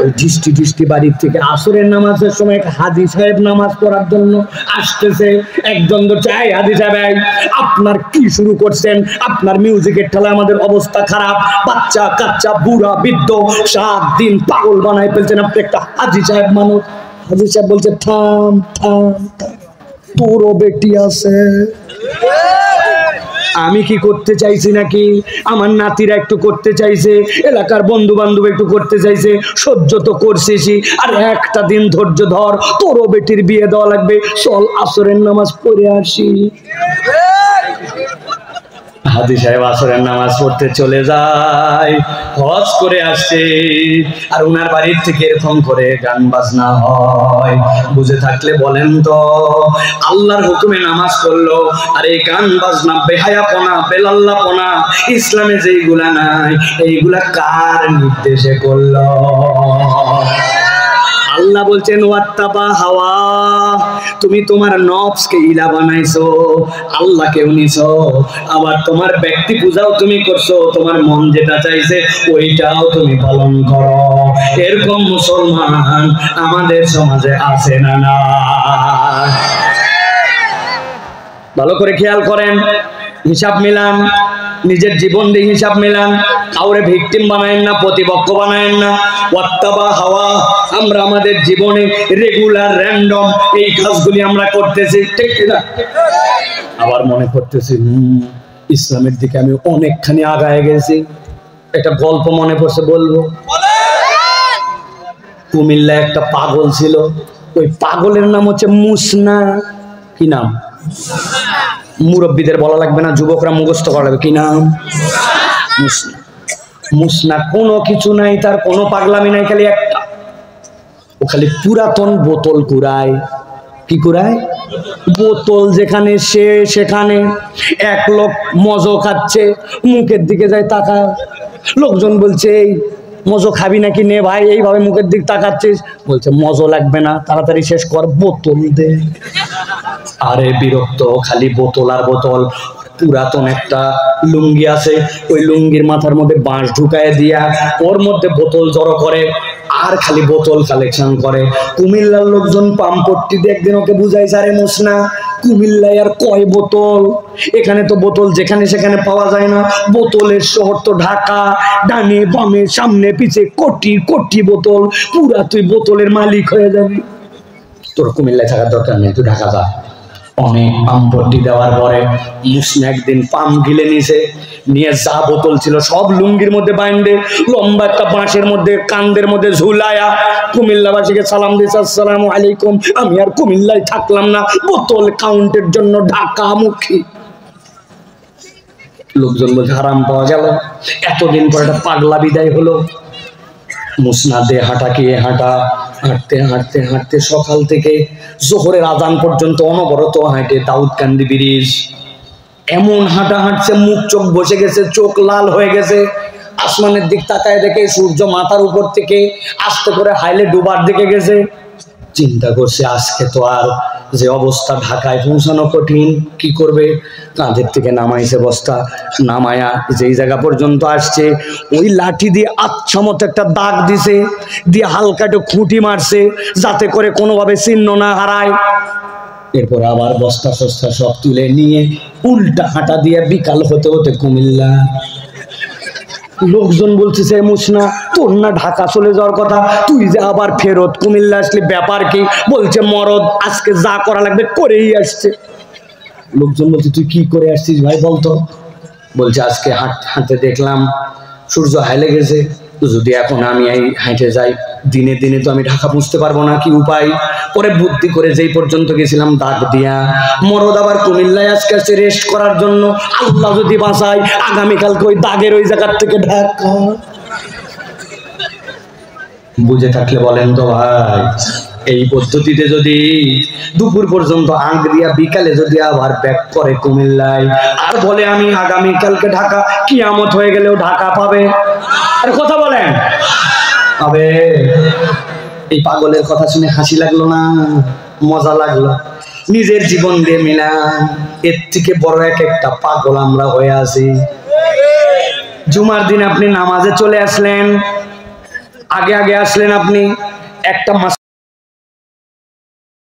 ওই ঢিষ্টি ঢিষ্টি বাড়ির থেকে আসরের নামাজের সময় হাজি সাহেব নামাজ পড়ার জন্য আসতেছে। একজন তো চাই হাজি সাহেব আপনার কি শুরু করছেন, আপনার মিউজিকের ঠেলা আমাদের অবস্থা খারাপ, বাচ্চা কাচ্চা বুড়া বৃদ্ধ 7 দিন পাগল বানাই ফেলছেন, আপনি একটা হাজি সাহেব মানুষ। হাজি সাহেব বলছে থাম থাম থাম, তোরও বেটি আছে। আমি কি করতে চাইছি নাকি, আমার নাতিরা একটু করতে চাইছে, এলাকার বন্ধু বান্ধব একটু করতে চাইছে, সহ্য তো করছিসই, আর একটা দিন ধৈর্য ধর, তোরও বেটির বিয়ে দেওয়া লাগবে, চল আসরের নামাজ পড়ে আসি। হাজি সাহেব আসরের নামাজ পড়তে চলে যায়, হজ করে আসছে, আর ওনার বাড়ির থেকে এরকম করে গান বাজনা হয়। বুঝে থাকলে বলেন তো, আল্লাহর হুকুমে নামাজ পড়লো, আর এই গান বাজনা বেহায়াপনা বেলাল্লাপনা ইসলামে যেইগুলা নাই, এইগুলা কার নির্দেশে করলো? আল্লাহ বলছেন ওয়াত্তাবা হাওয়া, তুমি তোমার নফসকে ইলা বানাইছো, আল্লাহকেও নিছো, আবার তোমার ব্যক্তি পূজাও তুমি করছো, তোমার মন যেটা চাইছে ওইটাও তুমি পালন করো। এরকম মুসলমান আমাদের সমাজে আছে না? না, ভালো করে খেয়াল করেন, হিসাব মিলান, নিজের জীবন দিয়ে হিসাব মিলান, কাউরে ভিকটিম বানায়েন না, প্রতিপক্ষ বানায়েন না। ওয়াত্তাবা হাওয়া, আমরা আমাদের জীবনে রেগুলার র্যান্ডম এই কাজগুলি আমরা করতেছি, ঠিক না? আবার মনে করতেছি ইসলামের দিকে আমি অনেকখানি আগায় গেছি। একটা গল্প মনে পড়ছে, বলবো? কুমিল্লা একটা পাগল ছিল, ওই পাগলের নাম হচ্ছে মুসনা। কি নাম? মুরব্বীদের বলা লাগবে না, যুবকরা মুখস্থ করা লাগবে। কি নাম? মুসনা। মুসনা কোনো কিছু নাই, তার কোনো পাগলামি নাই, খালি একটা, ও খালি পুরাতন বোতল কুড়ায়। কি কুড়ায়? বোতল। যেখানে সে সেখানে এক লোক মজো খাচ্ছে, মুখের দিকে যায় তাকায়, লোকজন বলছে এই মজো খাবি নাকি, নে ভাই, এইভাবে মুখের দিক তাকাচ্ছিস, বলছে মজো লাগবে না, তাড়াতাড়ি শেষ কর, বোতল দে। আরে বিরক্ত, খালি বোতল আর বোতল। পুরাতন একটা লুঙ্গি আছে, ওই লুঙ্গির মাথার মধ্যে বাঁশ ঢুকায় দিয়া ওর মধ্যে বোতল জড়ো করে, আর খালি বোতল কালেকশন করে। কুমিল্লার লোকজন পাম্পট্টি দিয়ে একদিন ওকে বুঝাইছে, আরে মুসনা, কুমিল্লায় আর কয় বোতল, এখানে তো বোতল যেখানে সেখানে পাওয়া যায় না, বোতলের শহর তো ঢাকা, ডানে বামে সামনে পিছে কোটি কোটি বোতল, পুরা তুই বোতলের মালিক হয়ে যাবি, তোর কুমিল্লায় থাকার দরকার নেই, তুই ঢাকা যা। অনেক পাম্পট্টি দেওয়ার পরে মুসনা একদিন পাম গিলে নিছে, নিয়ে যা বোতল ছিল সব লুঙ্গির মধ্যে বাইন্দে লম্বা একটা বাঁশের মধ্যে কান্দের মধ্যে ঝুলায়া কুমিল্লাবাসীকে সালাম দিয়েছে, আসসালামু আলাইকুম, আমি আর কুমিল্লায় থাকলাম না, বোতল কাউন্টের জন্য ঢাকা মুখী। লোকজন বলছে হারাম পাওয়া গেল, এতদিন পর একটা পাগলা বিদায় হলো। মুসনা দে হাঁটা কে হাঁটা, হাঁটতে হাঁটতে হাঁটতে সকাল থেকে জোহরের আজান পর্যন্ত অনবরত হাঁটে দাউদকান্দি ব্রিজ। এমন হাঁটা হাঁটছে, মুখ চোখ বসে গেছে, চোখ লাল হয়ে গেছে, আসমানের দিক তাকায় দেখে সূর্য মাথার উপর থেকে আস্তে করে হাইলে ডুবার দিকে গেছে। চিন্তা করছে আজকে তো আর যে অবস্থা, ঢাকায় পৌঁছানো কঠিন, কি করবে? কাঁধের থেকে নামাইছে বস্তা, নামায়া যেই জায়গা পর্যন্ত আসছে ওই লাঠি দিয়ে আচ্ছা মতো একটা দাগ দিছে, দিয়ে হালকা একটু খুঁটি মারছে যাতে করে কোনোভাবে চিহ্ন না হারায়। এরপর আবার বস্তা সস্তা সব তুলে নিয়ে উল্টা হাঁটা দিয়ে বিকাল হতে হতে কুমিল্লা। লোকজন বলতেছে মুসনা, তোর না ঢাকা চলে যাওয়ার কথা, তুই যে আবার ফেরত কুমিল্লা আসলি, ব্যাপার কি? বলছে মরদ, আজকে যা করা লাগবে করেই আসছে। লোকজন বলছে তুই কি করে আসছিস ভাই বলতো? বলছে আজকে হাঁটতে হাঁটতে দেখলাম সূর্য হাইলে গেছে, যদি এখন আমি এই হাঁটে যাই দিনে দিনে তো আমি ঢাকা পৌঁছতে পারবো না, কি উপায়? পরে বুদ্ধি করে যেই পর্যন্ত গেছিলাম দাগ দিয়া, মরদ আবার কুমিল্লায় আজকে আসছে রেস্ট করার জন্য, আল্লাহ যদি বাঁচায় আগামীকালকে ওই দাগের ওই জায়গার থেকে ঢাকা। বুঝে থাকলে বলেন তো ভাই, এই পদ্ধতিতে যদি দুপুর পর্যন্ত আঁক দিয়া বিকালে যদি আবার ব্যাক করে কুমিল্লায় আর বলে আমি আগামীকালকে ঢাকা, কিয়ামত হয়ে গেলেও ঢাকা পাবে? আর কথা বলেন পাবে? এই পাগলের কথা শুনে হাসি লাগলো না মজা লাগলো? নিজের জীবন দিয়ে মিলাম, এর থেকে বড় এক একটা পাগল আমরা হয়ে আছি। জুমার দিন আপনি নামাজে চলে আসলেন, আগে আগে আসলেন, আপনি একটা